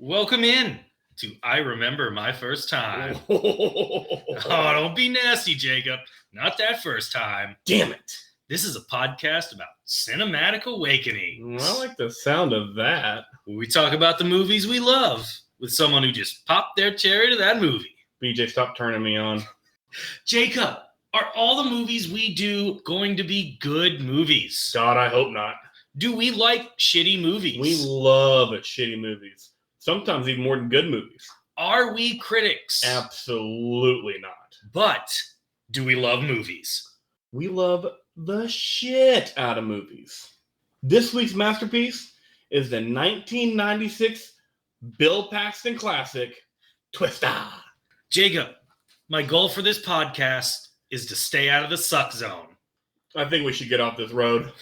Welcome in to I Remember My First Time. Oh, don't be nasty, Jacob. Not that first time. Damn it. This is a podcast about cinematic awakenings. I like the sound of that. Where we talk about the movies we love with someone who just popped their cherry to that movie. BJ, stop turning me on. Jacob, are all the movies we do going to be good movies? God, I hope not. Do we like shitty movies? We love shitty movies. Sometimes even more than good movies. Are we critics? Absolutely not. But do we love movies? We love the shit out of movies. This week's masterpiece is the 1996 Bill Paxton classic, Twister. Jacob, my goal for this podcast is to stay out of the suck zone. I think we should get off this road.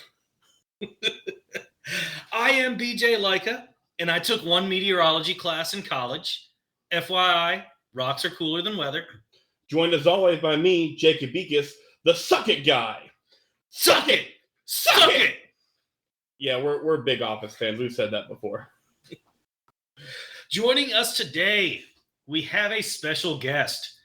I am BJ Leica, and I took one meteorology class in college. FYI, rocks are cooler than weather. Joined as always by me, Jacob Beekis, the Suck It guy. Suck it! Suck it! Yeah, we're big Office fans. We've said that before. Joining us today, we have a special guest,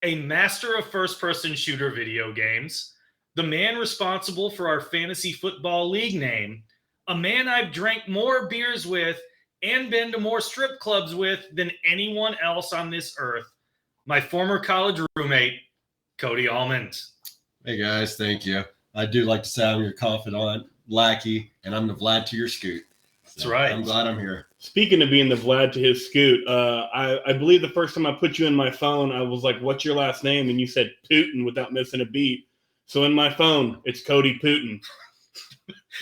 a master of first-person shooter video games, the man responsible for our fantasy football league name, a man I've drank more beers with and been to more strip clubs with than anyone else on this earth, my former college roommate, Cody Almond. Hey guys, thank you. I do like to say I'm your confidant, lackey, and I'm the Vlad to your Scoot. So That's right. I'm glad I'm here. Speaking of being the Vlad to his Scoot, I believe the first time I put you in my phone, I was like, what's your last name? And you said Putin without missing a beat. So in my phone, it's Cody Putin.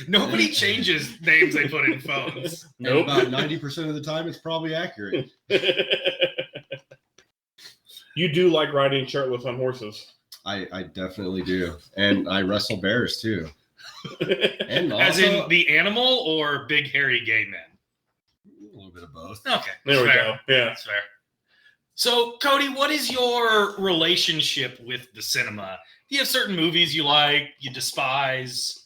Nobody changes names they put in phones. Nope. And about 90% of the time, it's probably accurate. You do like riding shirtless on horses. I definitely do. And I wrestle bears, too. And also, As in the animal or big, hairy gay men? a little bit of both. Okay. There we fair. go. Yeah. That's fair. So, Cody, what is your relationship with the cinema? Do you have certain movies you like, you despise?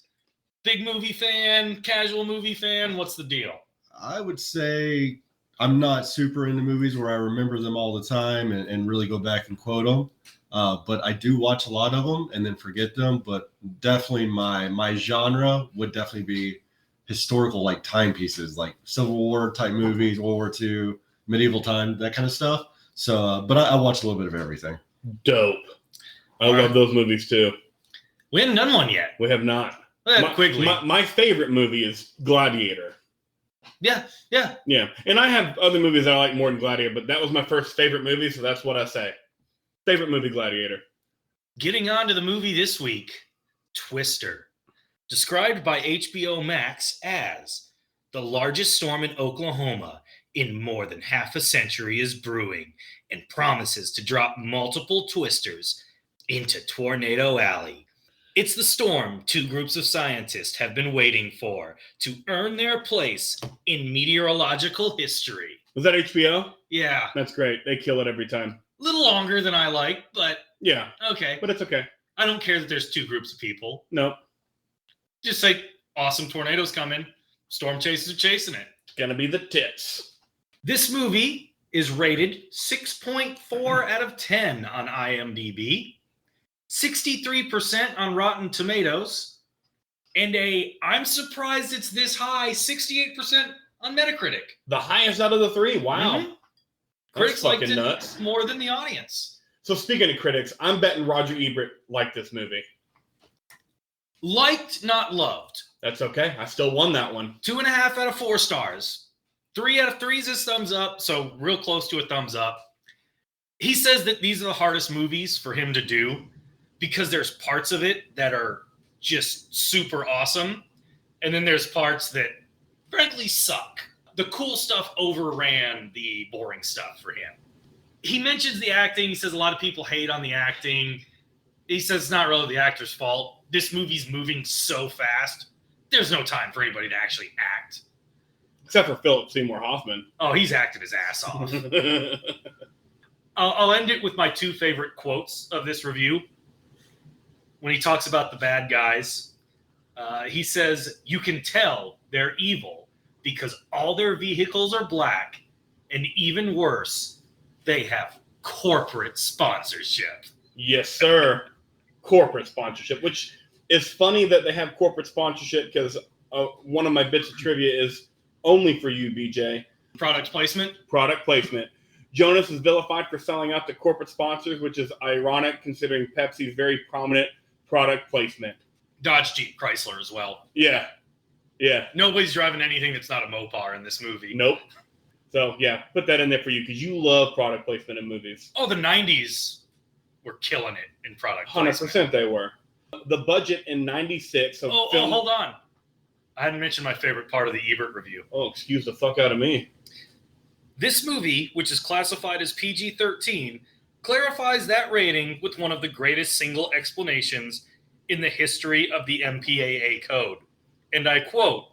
Big movie fan, casual movie fan? What's the deal? I would say I'm not super into movies where I remember them all the time and really go back and quote them. But I do watch a lot of them and then forget them. But definitely my genre would definitely be historical, like timepieces, like Civil War type movies, World War II, medieval time, that kind of stuff. So, but I watch a little bit of everything. Dope. I love those movies too. We haven't done one yet. We have not. Quickly. My favorite movie is Gladiator. Yeah. Yeah. And I have other movies that I like more than Gladiator, but that was my first favorite movie, so that's what I say. Favorite movie, Gladiator. Getting on to the movie this week, Twister. Described by HBO Max as the largest storm in Oklahoma in more than half a century is brewing and promises to drop multiple twisters into Tornado Alley. It's the storm two groups of scientists have been waiting for to earn their place in meteorological history. Was that HBO? Yeah. That's great. They kill it every time. A little longer than I like, but Yeah. okay. But it's okay. I don't care that there's two groups of people. Nope. Just say, awesome tornadoes coming. Storm chasers are chasing it. It's going to be the tits. This movie is rated 6.4 out of 10 on IMDb, 63% on Rotten Tomatoes, and I'm surprised it's this high, 68% on Metacritic. The highest out of the three. Wow. Mhm. Critics liked fucking it nuts. more than the audience. So speaking of critics, I'm betting Roger Ebert liked this movie. Liked, not loved. That's okay. I still won that one. 2.5 out of 4 stars. 3 out of 3 is a thumbs up, so real close to a thumbs up. He says that these are the hardest movies for him to do because there's parts of it that are just super awesome, and then there's parts that frankly suck. The cool stuff overran the boring stuff for him. He mentions the acting. He says a lot of people hate on the acting. He says it's not really the actor's fault. This movie's moving so fast. There's no time for anybody to actually act. Except for Philip Seymour Hoffman. Oh, he's acted his ass off. I'll end it with my 2 favorite quotes of this review. When he talks about the bad guys, he says, "You can tell they're evil because all their vehicles are black And even worse, they have corporate sponsorship. Yes, sir. Corporate sponsorship, which is funny that they have corporate sponsorship because one of my bits of trivia is only for you, BJ. Product placement? Product placement. Jonas is vilified for selling out to corporate sponsors, which is ironic considering Pepsi's very prominent product placement. Dodge, Jeep, Chrysler as well. Yeah. Yeah. Nobody's driving anything that's not a Mopar in this movie. Nope. So, yeah, put that in there for you because you love product placement in movies. Oh, the 90s were killing it in product placement. 100% they were. The budget in 96 of film... hold on. I hadn't mentioned my favorite part of the Ebert review. Oh, excuse the fuck out of me. This movie, which is classified as PG-13, clarifies that rating with one of the greatest single explanations in the history of the MPAA code. And I quote,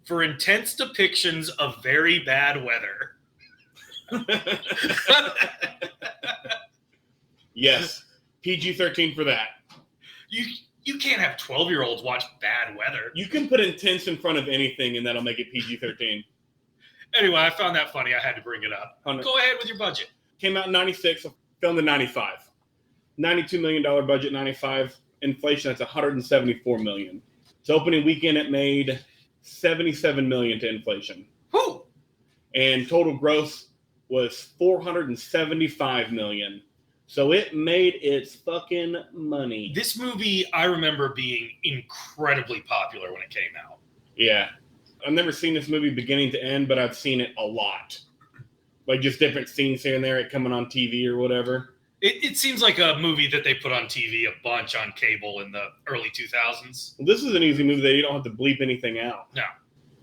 "For intense depictions of very bad weather." Yes, PG-13 for that. You can't have 12-year-olds watch bad weather. You can put intense in front of anything and that'll make it PG-13. Anyway, I found that funny. I had to bring it up. 100. Go ahead with your budget. Came out in 96, filmed in 95. $92 million budget, 95. Inflation, that's $174 million. So opening weekend, it made $77 million to inflation. Whew. And total gross was $475 million. So it made its fucking money. This movie, I remember being incredibly popular when it came out. Yeah. I've never seen this movie beginning to end, but I've seen it a lot. Like just different scenes here and there, it coming on TV or whatever. It seems like a movie that they put on TV a bunch on cable in the early 2000s. Well, this is an easy movie that you don't have to bleep anything out. No.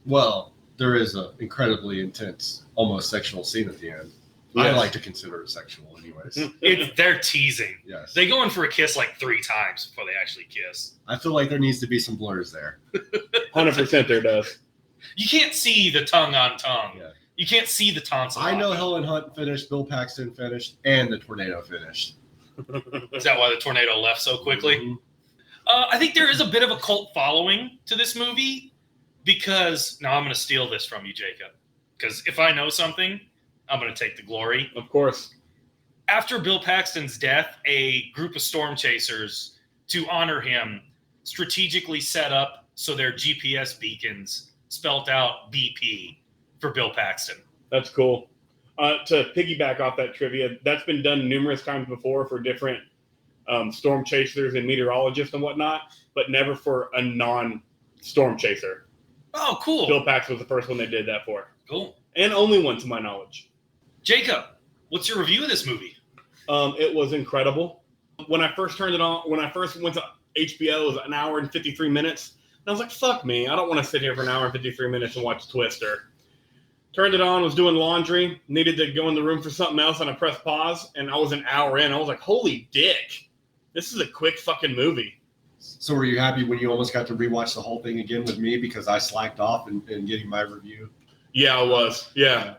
Well, there is an incredibly intense, almost sexual scene at the end. Yes. I like to consider it sexual anyways. They're teasing. Yes. They go in for a kiss like 3 times before they actually kiss. I feel like there needs to be some blurs there. 100% there does. You can't see the tongue on tongue. Yeah. You can't see the tonsil. I know Helen Hunt finished, Bill Paxton finished, and the tornado finished. Is that why the tornado left so quickly? Mm-hmm. I think there is a bit of a cult following to this movie because now I'm going to steal this from you, Jacob. Because if I know something, I'm going to take the glory. Of course. After Bill Paxton's death, a group of storm chasers, to honor him, strategically set up so their GPS beacons spelt out BP for Bill Paxton. That's cool. To piggyback off that trivia, that's been done numerous times before for different storm chasers and meteorologists and whatnot, but never for a non-storm chaser. Oh, cool. Bill Paxton was the first one they did that for. Cool. And only one to my knowledge. Jacob, what's your review of this movie? It was incredible. When I first turned it on, when I first went to HBO, it was an hour and 53 minutes. And I was like, fuck me. I don't want to sit here for an hour and 53 minutes and watch Twister. Turned it on, was doing laundry, needed to go in the room for something else, and I pressed pause, and I was an hour in. I was like, holy dick. This is a quick fucking movie. So were you happy when you almost got to rewatch the whole thing again with me because I slacked off in getting my review? Yeah, I was. Yeah.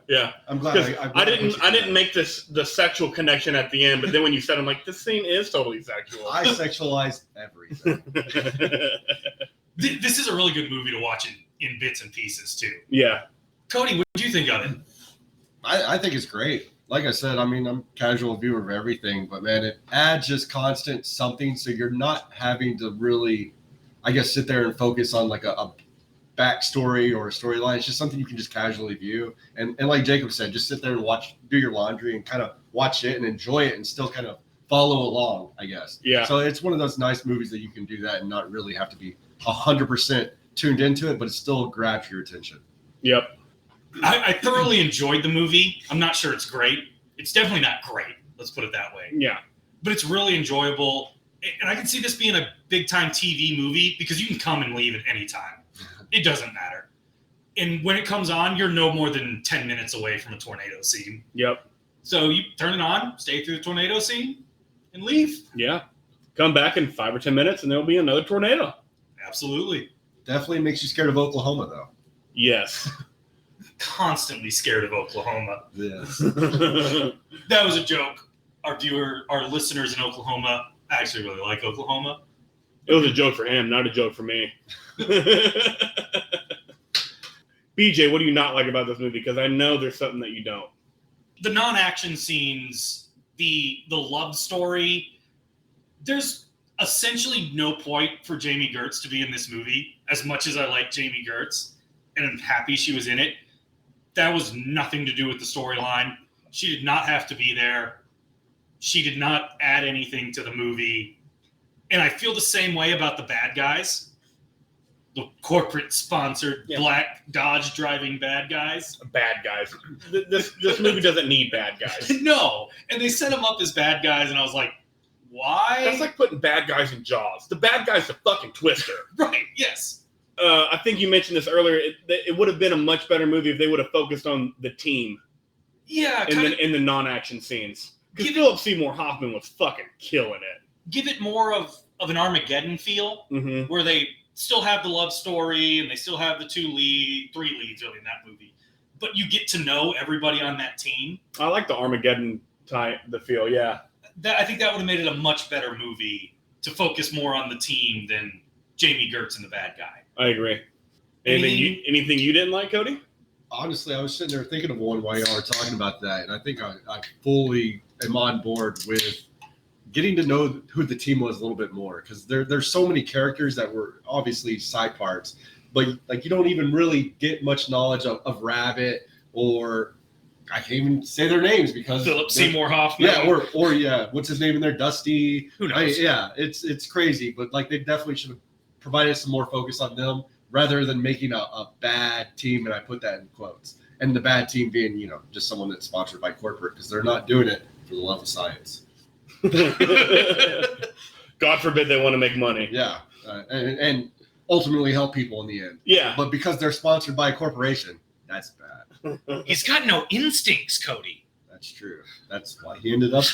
I'm glad. I didn't make the sexual connection at the end, but then when you said, I'm like, this scene is totally sexual. I sexualized everything. This is a really good movie to watch in bits and pieces, too. Yeah. Cody, what did you think of it? I think it's great. Like I said, I mean, I'm a casual viewer of everything, but man, it adds just constant something. So you're not having to really, I guess, sit there and focus on like a backstory or a storyline. It's just something you can just casually view. And like Jacob said, just sit there and do your laundry and kind of watch it and enjoy it and still kind of follow along, I guess. Yeah. So it's one of those nice movies that you can do that and not really have to be 100% tuned into it, but it still grabs your attention. Yep. I thoroughly enjoyed the movie. I'm not sure it's great. It's definitely not great. Let's put it that way. Yeah. But it's really enjoyable. And I can see this being a big-time TV movie because you can come and leave at any time. It doesn't matter. And when it comes on, you're no more than 10 minutes away from a tornado scene. Yep. So you turn it on, stay through the tornado scene, and leave. Yeah. Come back in 5 or 10 minutes, and there'll be another tornado. Absolutely. Definitely makes you scared of Oklahoma, though. Yes. Constantly scared of Oklahoma. Yes. That was a joke. Our listeners in Oklahoma actually really like Oklahoma. It was a joke for him, not a joke for me. BJ, what do you not like about this movie? Because I know there's something that you don't. the non-action scenes, the love story, there's essentially no point for Jamie Gertz to be in this movie. As much as I like Jamie Gertz and I'm happy she was in it, that was nothing to do with the storyline. She did not have to be there. She did not add anything to the movie. And I feel the same way about the bad guys. The corporate-sponsored black Dodge driving bad guys. Bad guys. This movie doesn't need bad guys. No. And they set them up as bad guys, and I was like, why? That's like putting bad guys in Jaws. The bad guy's the fucking Twister. Right, yes. I think you mentioned this earlier. It would have been a much better movie if they would have focused on the team. Yeah. In the non-action scenes. Because Philip Seymour Hoffman was fucking killing it. Give it more of an Armageddon feel, where they still have the love story and they still have the three leads really in that movie. But you get to know everybody on that team. I like the Armageddon the feel, yeah. I think that would have made it a much better movie to focus more on the team than Jamie Gertz and the bad guy. I agree. Anything you didn't like, Cody? Honestly, I was sitting there thinking of one while y'all were talking about that, and I think I fully am on board with getting to know who the team was a little bit more, because there's so many characters that were obviously side parts, but like you don't even really get much knowledge of Rabbit, or I can't even say their names because Philip Seymour Hoffman. Yeah, or what's his name in there? Dusty. Who knows? It's crazy, but like they definitely should have provided some more focus on them rather than making a bad team, and I put that in quotes. And the bad team being, just someone that's sponsored by corporate, because they're not doing it for the love of science. God forbid they want to make money. Yeah, and ultimately help people in the end. Yeah. But because they're sponsored by a corporation, that's bad. He's got no instincts, Cody. That's true. That's why he ended up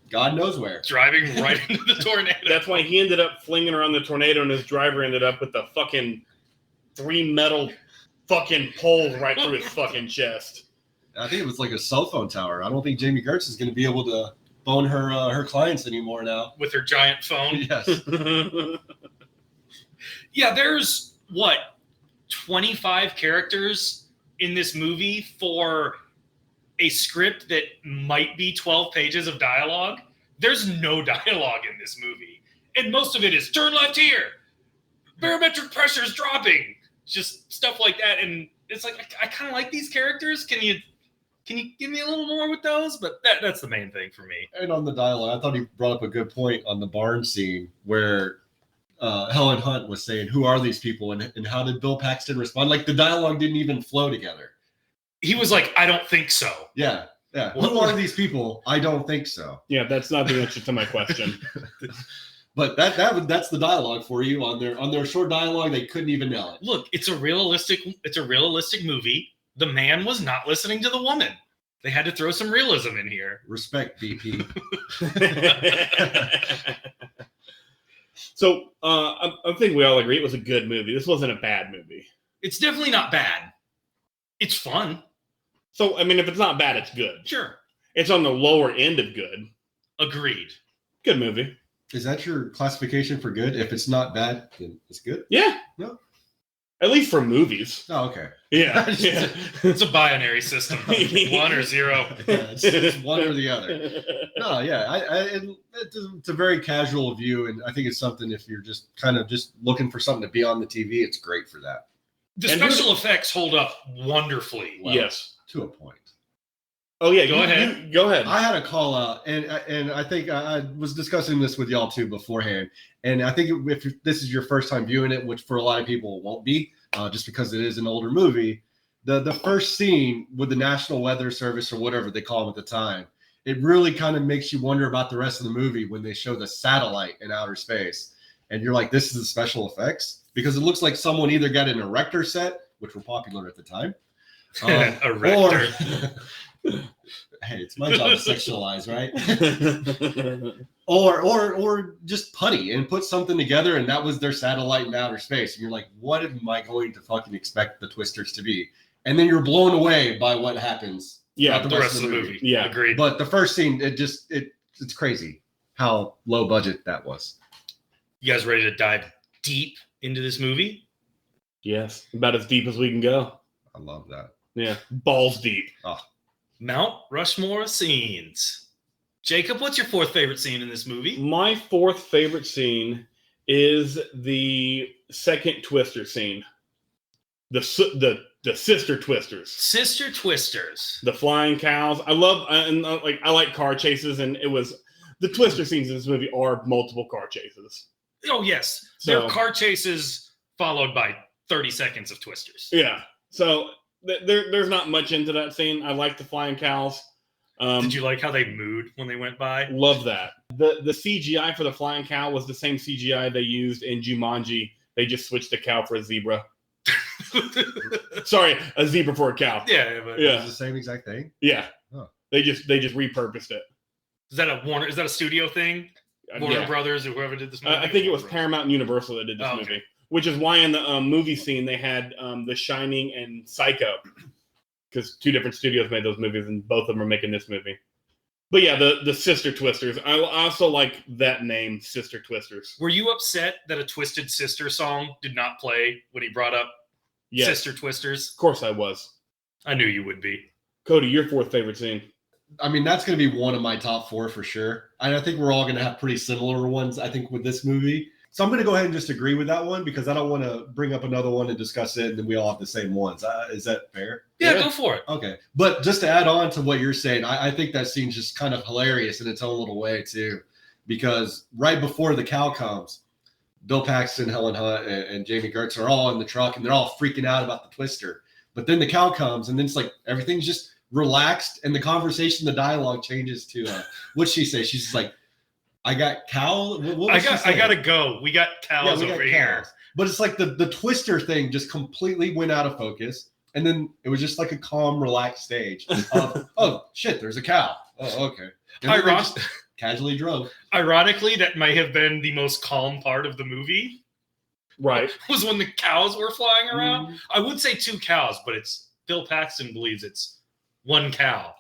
God knows where. Driving right into the tornado. That's why he ended up flinging around the tornado, and his driver ended up with the fucking 3 metal fucking poles right through his fucking chest. I think it was like a cell phone tower. I don't think Jamie Gertz is going to be able to bone her clients anymore now. With her giant phone? Yes. Yeah, there's, 25 characters in this movie for a script that might be 12 pages of dialogue. There's no dialogue in this movie. And most of it is, turn left here, barometric pressure is dropping. Just stuff like that. And it's like, I kind of like these characters. Can you give me a little more with those? But that's the main thing for me. And on the dialogue, I thought he brought up a good point on the barn scene where Helen Hunt was saying, who are these people? And how did Bill Paxton respond? Like the dialogue didn't even flow together. He was like, I don't think so. Yeah. Who are these people? I don't think so. Yeah, that's not the answer to my question. But that's the dialogue for you. On their short dialogue, they couldn't even nail it. Look, it's a realistic movie. The man was not listening to the woman. They had to throw some realism in here. Respect, BP. So I think we all agree it was a good movie. This wasn't a bad movie. It's definitely not bad. It's fun. So, I mean, if it's not bad, it's good. Sure. It's on the lower end of good. Agreed. Good movie. Is that your classification for good? If it's not bad, then it's good? Yeah. No. At least for movies. Oh, okay. Yeah. It's a binary system. 1 or 0. Yeah, it's one or the other. No, yeah. It's a very casual view, and I think it's something if you're just kind of just looking for something to be on the TV, it's great for that. The special effects hold up wonderfully. Well, yes. To a point. Oh, yeah. Go ahead. Go ahead. I had a call out, and I think I was discussing this with y'all too beforehand. And I think if this is your first time viewing it, which for a lot of people it won't be, just because it is an older movie, the first scene with the National Weather Service or whatever they call them at the time, it really kind of makes you wonder about the rest of the movie when they show the satellite in outer space. And you're like, this is the special effects? Because it looks like someone either got an erector set, which were popular at the time. Erector. Hey, it's my job to sexualize, right? or just putty and put something together, and that was their satellite in outer space. And you're like, what am I going to fucking expect the twisters to be? And then you're blown away by what happens. Yeah, the rest of the movie. Yeah, agreed. But the first scene, it's crazy how low budget that was. You guys ready to dive deep into this movie? Yes, about as deep as we can go. I love that. Yeah, balls deep. Oh. Mount Rushmore scenes. Jacob, what's your fourth favorite scene in this movie? My fourth favorite scene is the second Twister scene. The sister Twisters. Sister Twisters. The flying cows. I like car chases, and it was the Twister scenes in this movie are multiple car chases. Oh yes, So- they're car chases followed by 30 seconds of Twisters. Yeah. So there's not much into that scene. I like the flying cows. Did you like how they mooed when they went by? Love that. The CGI for the flying cow was the same CGI they used in Jumanji. They just switched the cow for a zebra. Sorry, a zebra for a cow. Yeah, but Yeah. It's the same exact thing. Yeah. Huh. They just repurposed it. Is that a studio thing? Warner Yeah. Brothers or whoever did this movie? I think it was Paramount and Universal that did this Oh, movie. okay. Which is why in the movie scene they had The Shining and Psycho, because two different studios made those movies, and both of them are making this movie. But yeah, the Sister Twisters. I also like that name, Sister Twisters. Were you upset that a Twisted Sister song did not play when he brought up Yes, Sister Twisters? of course I was. I knew you would be. Cody, your fourth favorite scene. I mean, that's going to be one of my top four for sure. And I think we're all going to have pretty similar ones, I think, with this movie. So I'm going to go ahead and just agree with that one because I don't want to bring up another one and discuss it and then we all have the same ones. Is that fair? Yeah, Yeah. go for it. Okay. But just to add on to what you're saying, I think that scene's just kind of hilarious in its own little way, too. Because right before the cow comes, Bill Paxton, Helen Hunt, and Jamie Gertz are all in the truck and they're all freaking out about the Twister. But then the cow comes and then it's like everything's just relaxed and the conversation, the dialogue changes to what'd she say? She's just like, I got cow. What was she I saying? gotta go. We got cows we got over here. cows. But it's like the Twister thing just completely went out of focus. And then it was just like a calm, relaxed stage of, oh, shit, there's a cow. Oh, okay. And then they just casually drove. Ironically, that may have been the most calm part of the movie. Right. Was when the cows were flying around. Mhm. I would say 2 cows, but it's Bill Paxton believes it's 1 cow.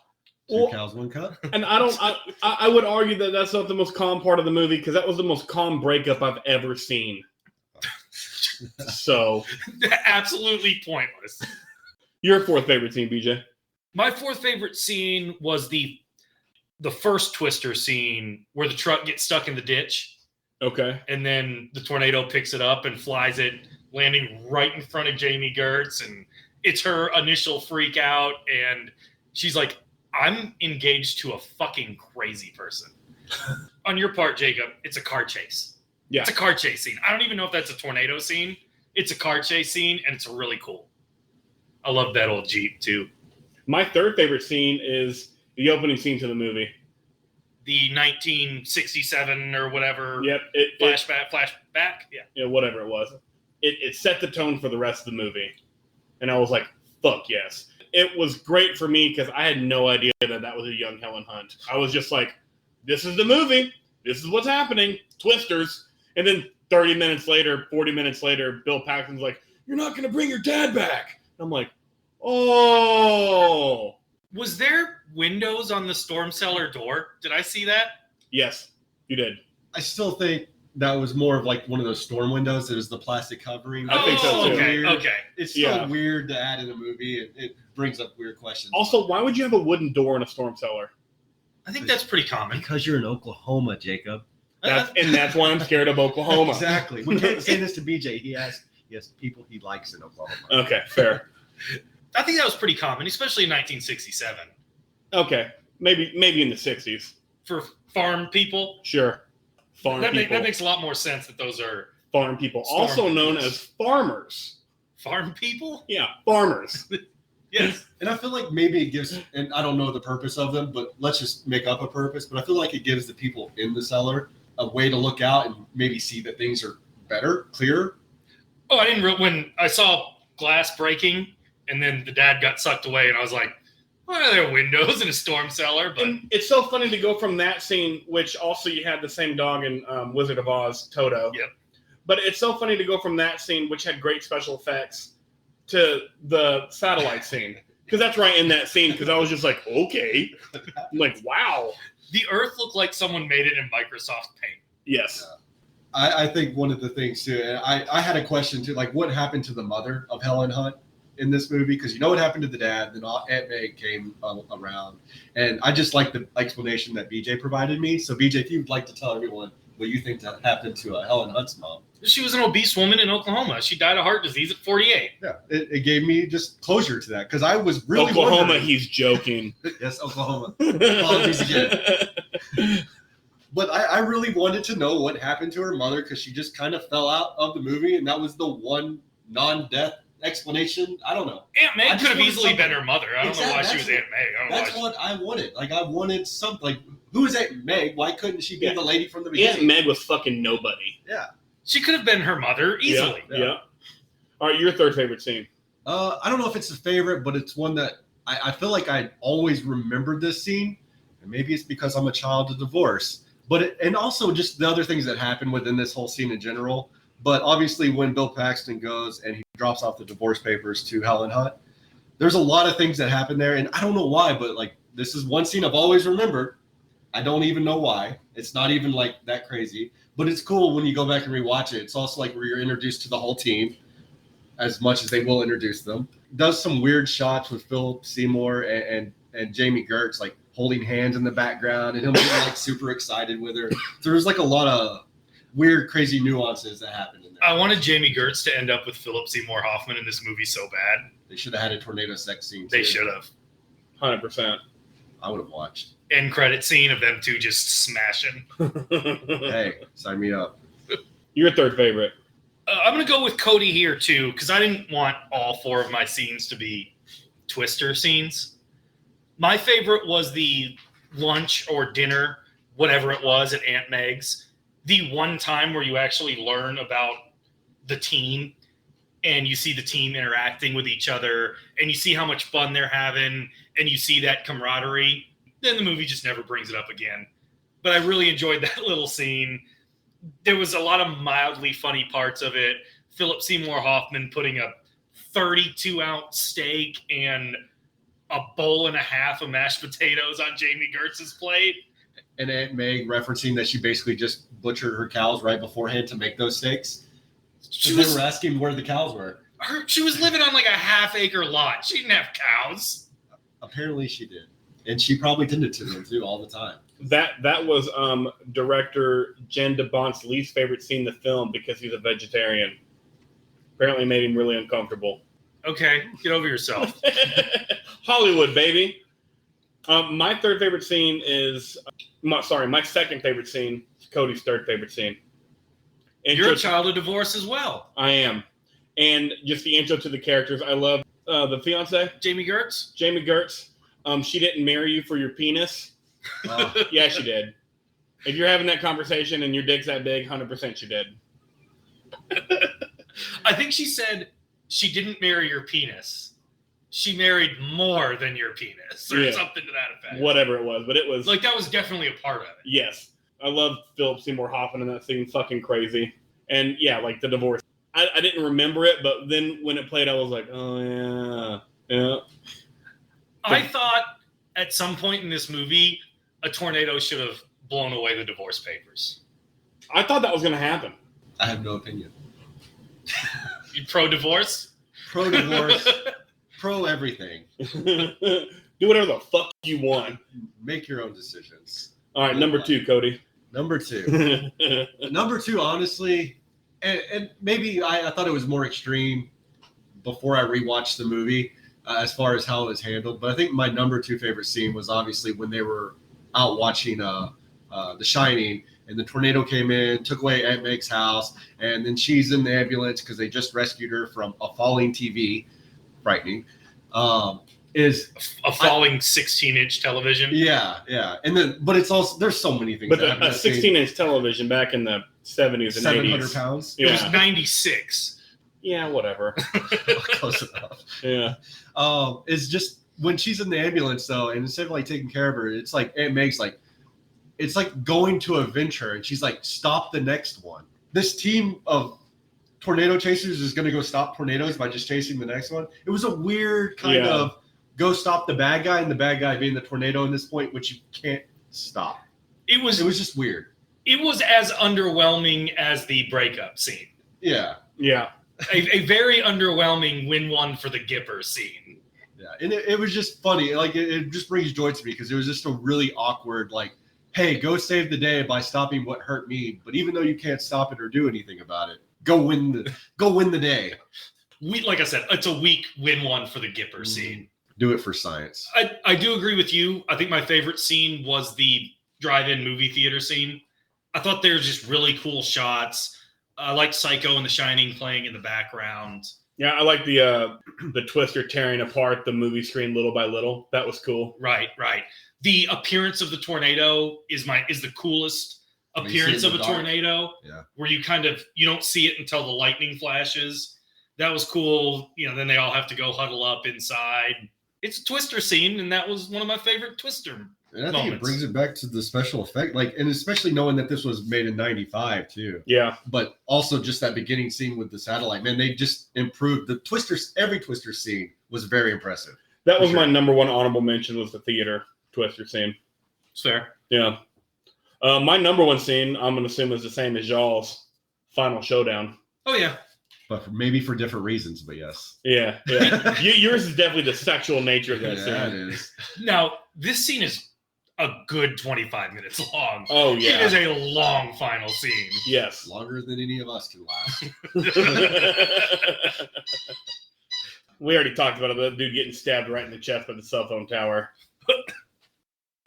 Two Well, cows, one cup. and I would argue that that's not the most calm part of the movie because that was the most calm breakup I've ever seen. So, Absolutely pointless. your fourth favorite scene, BJ? My fourth favorite scene was the first Twister scene where the truck gets stuck in the ditch Okay. and then the tornado picks it up and flies it, landing right in front of Jamie Gertz. And it's her initial freak out. And she's like, I'm engaged to a fucking crazy person. On your part, Jacob, it's a car chase. Yeah. It's a car chase scene. I don't even know if that's a tornado scene. It's a car chase scene, and it's really cool. I love that old Jeep, too. My third favorite scene is the opening scene to the movie. The 1967 or whatever Yep. flashback. Yeah. Whatever it was. It set the tone for the rest of the movie. And I was like, fuck yes. It was great for me because I had no idea that was a young Helen Hunt. I was just like, this is the movie. This is what's happening. Twisters. And then 30 minutes later, 40 minutes later, Bill Paxton's like, you're not going to bring your dad back. And I'm like, oh. Was there windows on the storm cellar door? Did I see that? Yes, you did. I still think that was more of like one of those storm windows. It was the plastic covering. I think so, too. Okay, Weird. okay. It's still Yeah. weird to add in a movie. It brings up weird questions. Also, why would you have a wooden door in a storm cellar? I think that's pretty common. Because you're in Oklahoma, Jacob. That's why I'm scared of Oklahoma. Exactly. We can't say this to BJ. He has people he likes in Oklahoma. Okay, fair. I think that was pretty common, especially in 1967. Okay, maybe in the 60s. For farm people, Sure. Farm that people. makes a lot more sense that those are Farm people. Storm Also known windows. as farmers. farm people. Yeah, farmers. Yes. And I feel like maybe it gives, and I don't know the purpose of them, but let's just make up a purpose. But I feel like it gives the people in the cellar a way to look out and maybe see that things are better, clearer. Oh, I didn't. When I saw glass breaking, and then the dad got sucked away, and I was like, "Why are there windows in a storm cellar?" But And it's so funny to go from that scene, which also you had the same dog in Wizard of Oz, Toto. Yep. But it's so funny to go from that scene, which had great special effects, to the satellite scene. Because that's right in that scene, because I was just like, okay. I'm like, wow. the Earth looked like someone made it in Microsoft Paint. Yes. I think one of the things too, and I had a question too, like what happened to the mother of Helen Hunt? in this movie because you know what happened to the dad. Then Aunt May came around, and I just like the explanation that BJ provided me. So BJ, if you'd like to tell everyone what you think that happened to Helen Hunt's mom. She was an obese woman in Oklahoma. She died of heart disease at 48. Yeah, it gave me just closure to that because I was really Oklahoma. wondering. He's joking. Yes, Oklahoma. Apologies again. But I really wanted to know what happened to her mother because she just kind of fell out of the movie, and that was the one non-death explanation. I don't know. Aunt Meg could have easily been her mother. I don't know why she was Aunt Meg. That's what I wanted. Like, I wanted something. Like, who is Aunt Meg? Why couldn't she be the lady from the beginning? Aunt Meg was fucking nobody. Yeah. She could have been her mother easily. Yeah. All right, your third favorite scene. I don't know if it's a favorite, but it's one that I feel like I always remembered this scene. And maybe it's because I'm a child of divorce. But and also just the other things that happen within this whole scene in general. But obviously when Bill Paxton goes and he drops off the divorce papers to Helen Hunt, there's a lot of things that happen there. And I don't know why, but like this is one scene I've always remembered. I don't even know why. It's not even like that crazy. But it's cool when you go back and rewatch it. It's also like where you're introduced to the whole team as much as they will introduce them. Does some weird shots with Philip Seymour and Jamie Gertz like holding hands in the background and him being like super excited with her. So there's like a lot of weird, crazy nuances that happened in there. I wanted Jamie Gertz to end up with Philip Seymour Hoffman in this movie so bad. They should have had a tornado sex scene. They should have. 100%. I would have watched. End credit scene of them two just smashing. Hey, sign me up. Your third favorite. I'm going to go with Cody here too, because I didn't want all four of my scenes to be Twister scenes. My favorite was the lunch or dinner, whatever it was, at Aunt Meg's. The one time where you actually learn about the team and you see the team interacting with each other and you see how much fun they're having and you see that camaraderie. Then the movie just never brings it up again. But I really enjoyed that little scene. There was a lot of mildly funny parts of it. Philip Seymour Hoffman putting a 32-ounce steak and a bowl and a half of mashed potatoes on Jamie Gertz's plate. And Aunt Meg referencing that she basically just butchered her cows right beforehand to make those steaks. They were asking where the cows were. She was living on like a half-acre lot. She didn't have cows. Apparently she did. And she probably tended to them too all the time. That was director Jen DeBont's least favorite scene in the film because he's a vegetarian. Apparently made him really uncomfortable. Okay, get over yourself. Hollywood, baby. My third favorite scene is my second favorite scene is Cody's third favorite scene. You're a child of divorce as well. I am. And just the intro to the characters. I love the fiance. Jamie Gertz. She didn't marry you for your penis. Yeah, she did. If you're having that conversation and your dick's that big, 100% she did. I think she said she didn't marry your penis. She married more than your penis or something to that effect. Whatever it was, but it was... Like, that was definitely a part of it. Yes. I love Philip Seymour Hoffman in that scene. Fucking crazy. And yeah, like the divorce. I didn't remember it, but then when it played, I was like, oh, yeah. Yeah. I thought at some point in this movie, a tornado should have blown away the divorce papers. I thought that was going to happen. I have no opinion. You pro-divorce? Pro-divorce. Pro everything. Do whatever the fuck you want. Make your own decisions. All right, number 2, Cody. Number 2. Number 2, honestly, and maybe I thought it was more extreme before I rewatched the movie as far as how it was handled. But I think my number 2 favorite scene was obviously when they were out watching The Shining, and the tornado came in, took away Aunt Meg's house, and then she's in the ambulance because they just rescued her from a falling TV. Frightening. Is a falling 16-inch television. Yeah. And then, but it's also, there's so many things. But a 16-inch television back in the 70s and 80s. 700 pounds? It was 96. Yeah, whatever. Close enough. Yeah. It's just, when she's in the ambulance, though, and instead of, like, taking care of her, it's like, Aunt Meg's like, it's like going to a venture, and she's like, stop the next one. This team of tornado chasers is going to go stop tornadoes by just chasing the next one. It was a weird kind of go stop the bad guy, and the bad guy being the tornado in this point, which you can't stop. It was just weird. It was as underwhelming as the breakup scene. Yeah. Yeah. A very underwhelming win one for the Gipper scene. Yeah, and it was just funny. Like it just brings joy to me because it was just a really awkward, like, hey, go save the day by stopping what hurt me. But even though you can't stop it or do anything about it, go win the day. Like I said, it's a weak win one for the Gipper scene. Do it for science. I do agree with you. I think my favorite scene was the drive-in movie theater scene. I thought there was just really cool shots. I like Psycho and The Shining playing in the background. Yeah, I like the Twister tearing apart the movie screen little by little. That was cool. Right. The appearance of the tornado is the coolest appearance of a tornado. Yeah. Where you don't see it until the lightning flashes. That was cool. Then they all have to go huddle up inside. It's a Twister scene, and that was one of my favorite Twister And I think it brings it back to the special effect, and especially knowing that this was made in '95 too. Yeah. But also just that beginning scene with the satellite, man, they just improved the Twisters. Every Twister scene was very impressive. That was my number one honorable mention was the theater Twister scene. It's fair. Yeah. My number one scene, I'm going to assume is the same as y'all's, Final Showdown. Oh, yeah. But maybe for different reasons, but yes. Yeah. Yours is definitely the sexual nature of that scene. Yeah, it is. Now, this scene is a good 25 minutes long. Oh, yeah. It is a long final scene. Yes. Longer than any of us can last. We already talked about it, the dude getting stabbed right in the chest by the cell phone tower.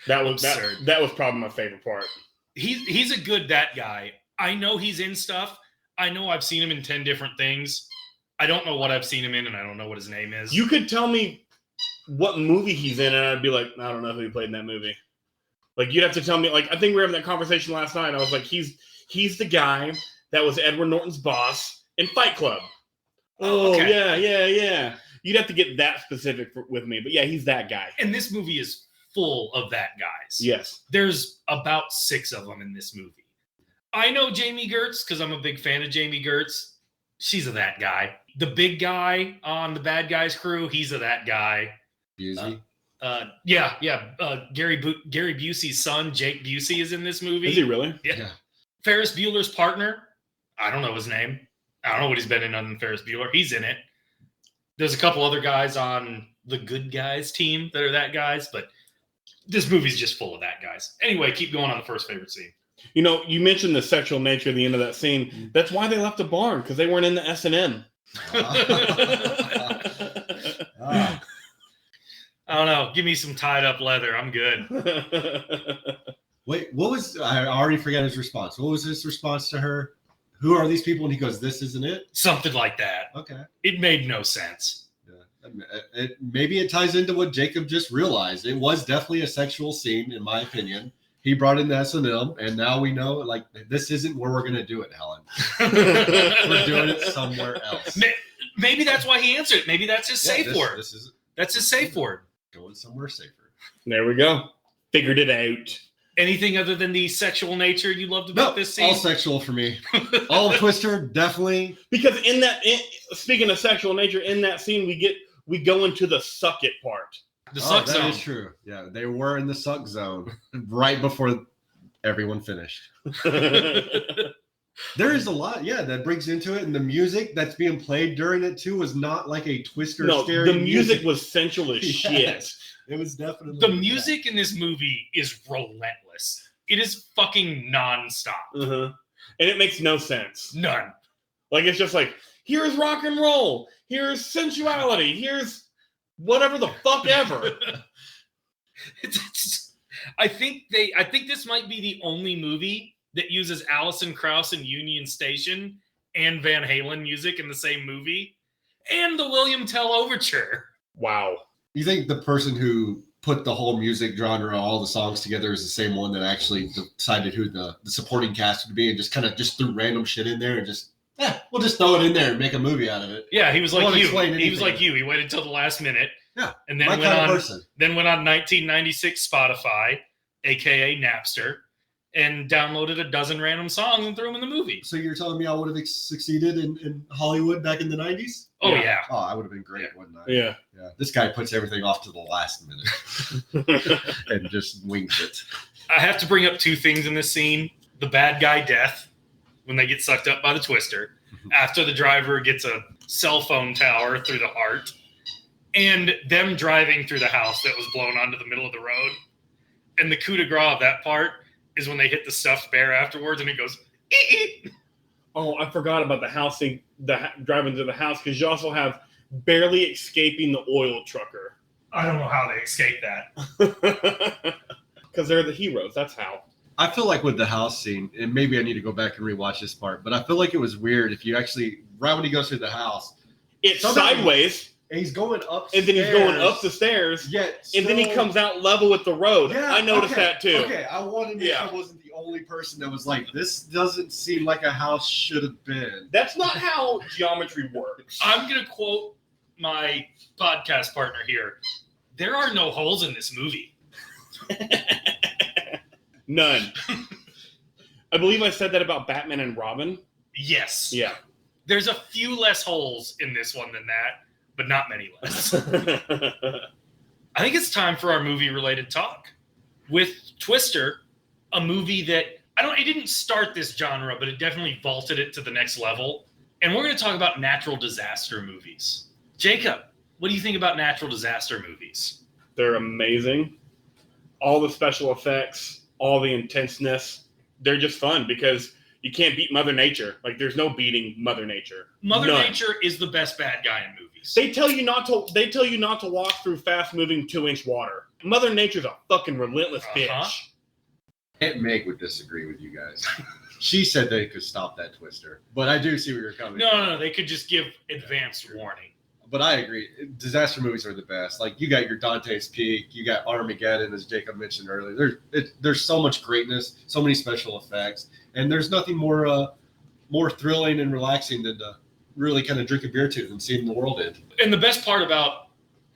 That was probably my favorite part. He's a good that guy. I know he's in stuff. I know I've seen him in 10 different things. I don't know what I've seen him in, and I don't know what his name is. You could tell me what movie he's in, and I'd be like, I don't know who he played in that movie. Like, you'd have to tell me. Like, I think we were having that conversation last night. I was like, he's the guy that was Edward Norton's boss in Fight Club. Oh, okay. Yeah. You'd have to get that specific with me. But, yeah, he's that guy. And this movie is full of that guys. Yes. There's about 6 of them in this movie. I know Jamie Gertz because I'm a big fan of Jamie Gertz. She's a that guy. The big guy on the bad guys crew, he's a that guy. Busey? Gary Busey's son, Jake Busey, is in this movie. Is he really? Yeah. Ferris Bueller's partner, I don't know his name. I don't know what he's been in other than Ferris Bueller. He's in it. There's a couple other guys on the good guys team that are that guys, but this movie's just full of that guys. Anyway, keep going on the first favorite scene. You know, you mentioned the sexual nature at the end of that scene. That's why they left the barn, because they weren't in the S&M. I don't know. Give me some tied up leather. I'm good. Wait, I already forgot his response. What was his response to her? Who are these people? And he goes, this isn't it? Something like that. Okay. It made no sense. Yeah. Maybe it ties into what Jacob just realized. It was definitely a sexual scene, in my opinion. He brought in the S&M, and now we know, like, this isn't where we're going to do it, Helen. We're doing it somewhere else. Maybe that's why he answered it. Maybe that's his safe word. That's his safe word. Going somewhere safer. There we go. Figured it out. Anything other than the sexual nature you loved about this scene? All sexual for me. All of Twister, definitely. Because speaking of sexual nature, in that scene, we go into the suck it part. The suck zone. That is true. Yeah, they were in the suck zone right before everyone finished. There is a lot, that brings into it, and the music that's being played during it too was not like a Twister. No, the music was sensual as shit. It was definitely the music in this movie is relentless. It is fucking nonstop, and it makes no sense. None. Like, it's just like, here's rock and roll, here's sensuality, here's whatever the fuck ever. I think this might be the only movie that uses Alison Krauss and Union Station and Van Halen music in the same movie, and the William Tell Overture. Wow. You think the person who put the whole music genre, all the songs together, is the same one that actually decided who the supporting cast would be, and just kind of threw random shit in there and just, we'll just throw it in there and make a movie out of it. Yeah, he was like you. He was like you. He waited till the last minute. Yeah, and then went on 1996 Spotify, aka Napster, and downloaded a dozen random songs and threw them in the movie. So you're telling me I would have succeeded in Hollywood back in the 90s? Oh, yeah. Oh, I would have been great, wouldn't I? Yeah. This guy puts everything off to the last minute and just wings it. I have to bring up 2 things in this scene. The bad guy death, when they get sucked up by the Twister. after the driver gets a cell phone tower through the heart, and them driving through the house that was blown onto the middle of the road. And the coup de grace of that part is when they hit the stuffed bear afterwards, and it goes, ee. Oh, I forgot about the house thing, driving to the house, because you also have barely escaping the oil trucker. I don't know how they escaped that. Because they're the heroes. That's how. I feel like with the house scene, and maybe I need to go back and rewatch this part, but I feel like it was weird if you actually, right when he goes through the house, It's sideways, and he's going upstairs. and then he's going up the stairs, and then he comes out level with the road. Yeah, I noticed that too. Okay, I wanted to make sure I wasn't the only person that was like, this doesn't seem like a house should have been. That's not how geometry works. I'm going to quote my podcast partner here. There are no holes in this movie. None. I believe I said that about Batman and Robin. Yes. Yeah. There's a few less holes in this one than that, but not many less. I think it's time for our movie-related talk. With Twister, a movie that it didn't start this genre, but it definitely vaulted it to the next level. And we're going to talk about natural disaster movies. Jacob, what do you think about natural disaster movies? They're amazing. All the special effects, all the intenseness, they're just fun because you can't beat Mother Nature. Like, there's no beating Mother Nature. Mother Nature is the best bad guy in movies. They tell you not to walk through fast-moving 2-inch water. Mother Nature's a fucking relentless bitch. Aunt Meg would disagree with you guys. She said they could stop that Twister, but I do see where you're coming from. No, they could just give advanced warning. But I agree. Disaster movies are the best. Like, you got your Dante's Peak, you got Armageddon, as Jacob mentioned earlier. There's so much greatness, so many special effects, and there's nothing more thrilling and relaxing than to really kind of drink a beer to and seeing the world end. And the best part about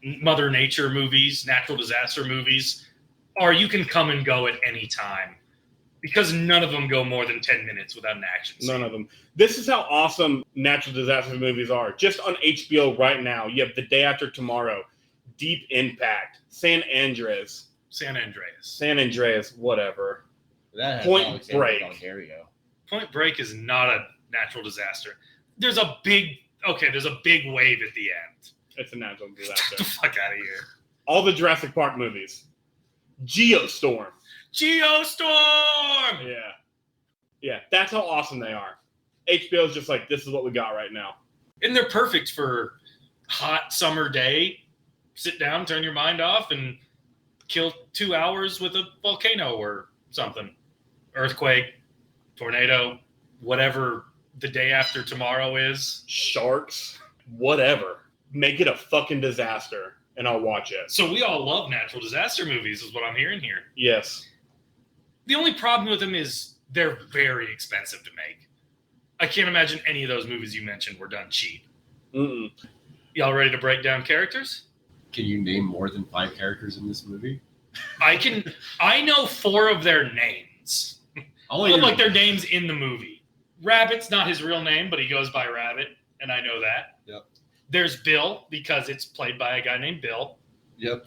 Mother Nature movies, natural disaster movies, are you can come and go at any time. Because none of them go more than 10 minutes without an action scene. None of them. This is how awesome natural disaster movies are. Just on HBO right now, you have The Day After Tomorrow, Deep Impact, San Andreas, whatever. Point Break. Ontario. Point Break is not a natural disaster. There's a big wave at the end. It's a natural Get disaster. the fuck out of here. All the Jurassic Park movies. Geostorm. Geostorm! Yeah, that's how awesome they are. HBO's just like, this is what we got right now. And they're perfect for hot summer day. Sit down, turn your mind off, and kill 2 hours with a volcano or something. Earthquake, tornado, whatever The Day After Tomorrow is. Sharks, whatever. Make it a fucking disaster, and I'll watch it. So we all love natural disaster movies, is what I'm hearing here. Yes. The only problem with them is they're very expensive to make. I can't imagine any of those movies you mentioned were done cheap. Mm-mm. Y'all ready to break down characters? Can you name more than 5 characters in this movie? I know 4 of their names. Like their names in the movie. Rabbit's not his real name, but he goes by Rabbit, and I know that. Yep. There's Bill, because it's played by a guy named Bill. Yep.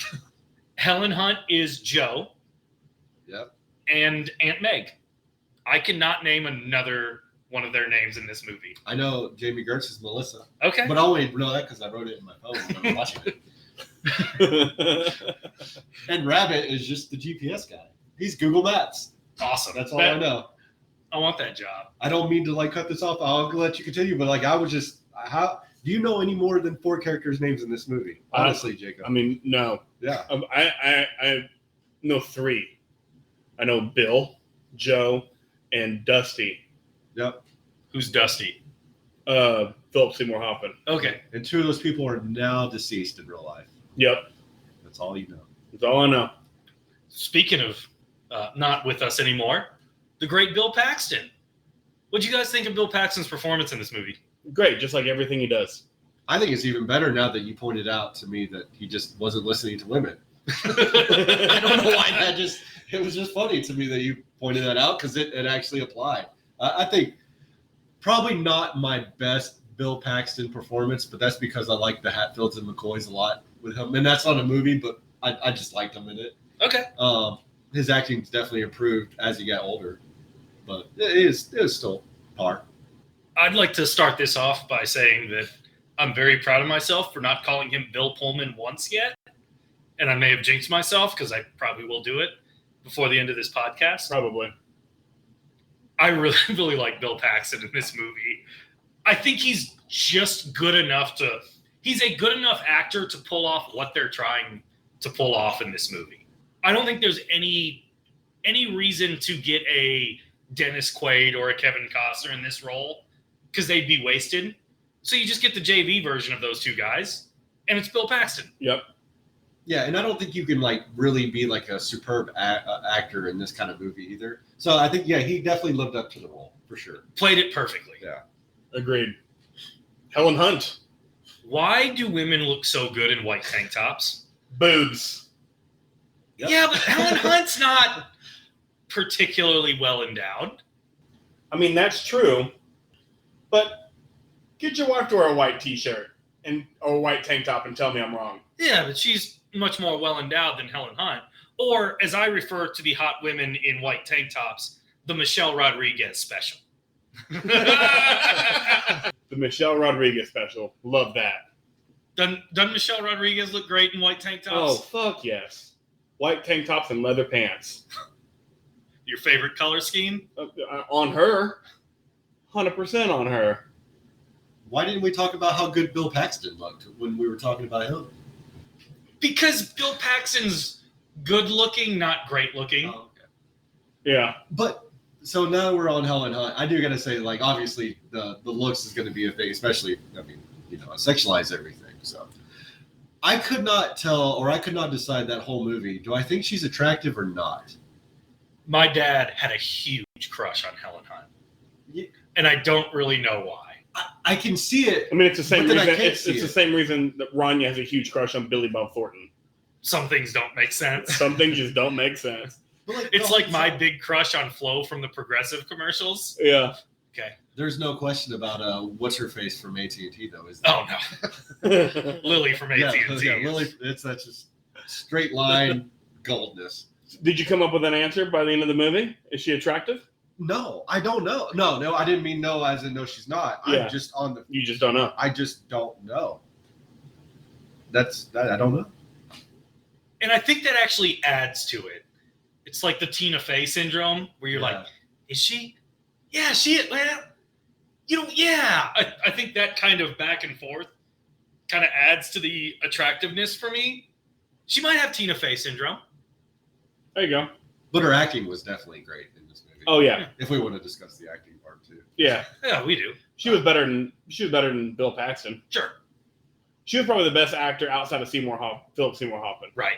Helen Hunt is Joe. Yep. And Aunt Meg. I cannot name another one of their names in this movie. I know Jamie Gertz is Melissa. Okay. But I only know that because I wrote it in my phone when I was watching it. And Rabbit is just the GPS guy. He's Google Maps. Awesome. That's all I know. I want that job. I don't mean to cut this off. I'll let you continue. But I was just, how do you know any more than 4 characters' names in this movie? Honestly, Jacob. I mean, no. Yeah. I know 3. I know Bill, Joe, and Dusty. Yep. Who's Dusty? Philip Seymour Hoffman. Okay. And 2 of those people are now deceased in real life. Yep. That's all you know. That's all I know. Speaking of not with us anymore, the great Bill Paxton. What'd you guys think of Bill Paxton's performance in this movie? Great, just like everything he does. I think it's even better now that you pointed out to me that he just wasn't listening to women. I don't know why it was just funny to me that you pointed that out because it actually applied. I think probably not my best Bill Paxton performance, but that's because I like the Hatfields and McCoys a lot with him. And that's not a movie, but I just liked him in it. Okay. His acting's definitely improved as he got older, but it is still par. I'd like to start this off by saying that I'm very proud of myself for not calling him Bill Pullman once yet. And I may have jinxed myself because I probably will do it before the end of this podcast. Probably. I really, really like Bill Paxton in this movie. I think he's just good enough to... He's a good enough actor to pull off what they're trying to pull off in this movie. I don't think there's any reason to get a Dennis Quaid or a Kevin Costner in this role because they'd be wasted. So you just get the JV version of those two guys, and it's Bill Paxton. Yep. Yeah, and I don't think you can like really be like a superb actor in this kind of movie either. So I think he definitely lived up to the role for sure. Played it perfectly. Yeah, Agreed. Helen Hunt. Why do women look so good in white tank tops? Boobs. Yep. Yeah, but Helen Hunt's not particularly well endowed. I mean, that's true. But get your wife to wear a white t-shirt or a white tank top and tell me I'm wrong. Yeah, but she's much more well endowed than Helen Hunt. Or, as I refer to the hot women in white tank tops, the Michelle Rodriguez special. The Michelle Rodriguez special. Love that. Doesn't Michelle Rodriguez look great in white tank Oh, tops? fuck yes. White tank tops and leather pants. Your favorite color scheme? On her. 100% on her. Why didn't we talk about how good Bill Paxton looked when we were talking about him? Because Bill Paxton's good looking, not great looking. Oh, okay. Yeah. But so now we're on Helen Hunt. I do gotta say, like, obviously the looks is gonna be a thing, especially I sexualize everything. So I could not tell, or I could not decide that whole movie. Do I think she's attractive or not? My dad had a huge crush on Helen Hunt. Yeah. And I don't really know why. I can see it. I mean, it's the same But then I reason. can't It's see the it. same reason that Rania has a huge crush on Billy Bob Thornton. Some things don't make sense. Some things just don't make sense. But It's no, like my big crush on Flo from the Progressive commercials. Yeah. Okay. There's no question about what's her face from AT&T though, is there? Oh no, Lily from AT&T. Yeah, Lily. It's such a straight line goldness. Did you come up with an answer by the end of the movie? Is she attractive? No, I don't know. No, I didn't mean no as in no, she's not. Yeah. I'm just on the. You just don't know. I just don't know. That's that. I don't know. And I think that actually adds to it. It's like the Tina Fey syndrome, where you're like, is she? Yeah, she. Well, yeah. I think that kind of back and forth kind of adds to the attractiveness for me. She might have Tina Fey syndrome. There you go. But her acting was definitely great in this movie. Oh yeah, If we want to discuss the acting part too. yeah. Yeah, we do. She was better than Bill Paxton. Sure. She was probably the best actor outside of Philip Seymour Hoffman, Right.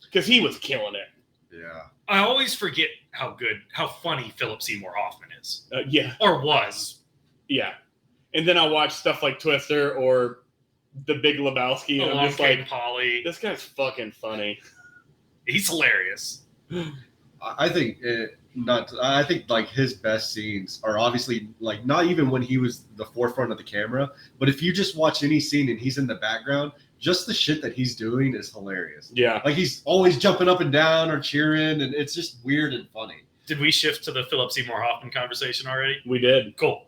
because he was killing it. Yeah. I always forget how funny Philip Seymour Hoffman is. Yeah, Or was. yeah. And then I watch stuff like Twister or The Big Lebowski, and I'm Along just Kate like, Polly. this guy's fucking funny. He's hilarious. I think I think like his best scenes are obviously like not even when he was the forefront of the camera, but if you just watch any scene and he's in the background, just the shit that he's doing is hilarious. Yeah. Like he's always jumping up and down or cheering, and it's just weird and funny. Did we shift to the Philip Seymour Hoffman conversation already? We did. Cool.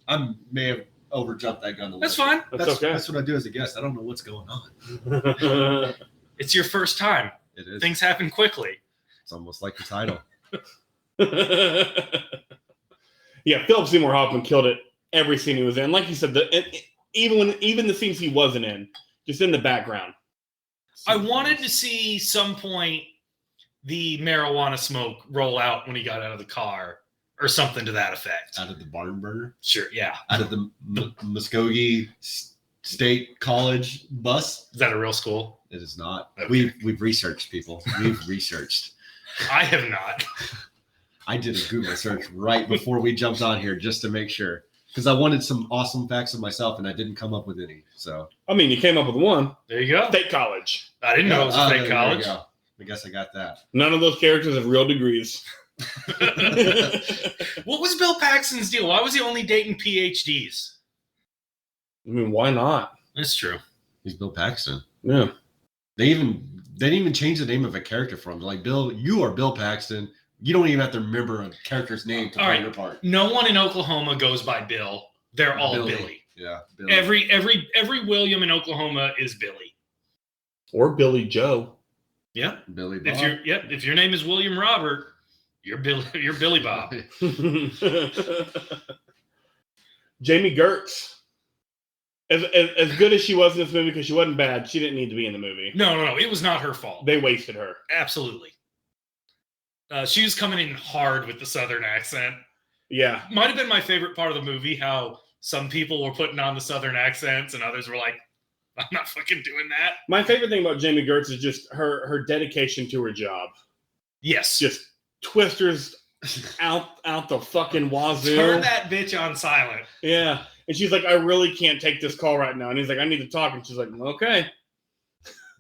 I may have overjumped that gun a little. That's fine. That's okay. That's what I do as a guest. I don't know what's going on. It's your first time. It is. Things happen quickly. It's almost like the title. Yeah, Philip Seymour Hoffman killed it every scene he was in. Like you said, even the scenes he wasn't in, just in the background. I wanted to see some point the marijuana smoke roll out when he got out of the car or something to that effect. Out of the barn burner. Sure, yeah. Out of the Muskogee State College bus. Is that a real school? It is not. Okay. We've researched, people. We've researched. I have not. I did a Google search right before we jumped on here just to make sure, because I wanted some awesome facts of myself and I didn't come up with any. So I mean, you came up with one. There you go. State College. I didn't know it was a fake there you college. go. I guess I got that. None of those characters have real degrees. What was Bill Paxton's deal? Why was he only dating PhDs? I mean, why not? That's true. He's Bill Paxton. Yeah. They didn't even change the name of a character for him. Like, Bill, you are Bill Paxton. You don't even have to remember a character's name to All play right. your part. No one in Oklahoma goes by Bill. they're all Billy. Yeah, Billy. Every William in Oklahoma is Billy. Or Billy Joe. Yeah, Billy Bob. If your name is William Robert, you're Billy Bob. Jamie Gertz. As good as she was in this movie, because she wasn't bad, she didn't need to be in the movie. No, it was not her fault. They wasted her. Absolutely. She was coming in hard with the Southern accent. Yeah. Might have been my favorite part of the movie, how some people were putting on the Southern accents and others were like, I'm not fucking doing that. My favorite thing about Jamie Gertz is just her dedication to her job. Yes. Just twisters out the fucking wazoo. Turn that bitch on silent. Yeah. And she's like, I really can't take this call right now. And he's like, I need to talk. And she's like, okay.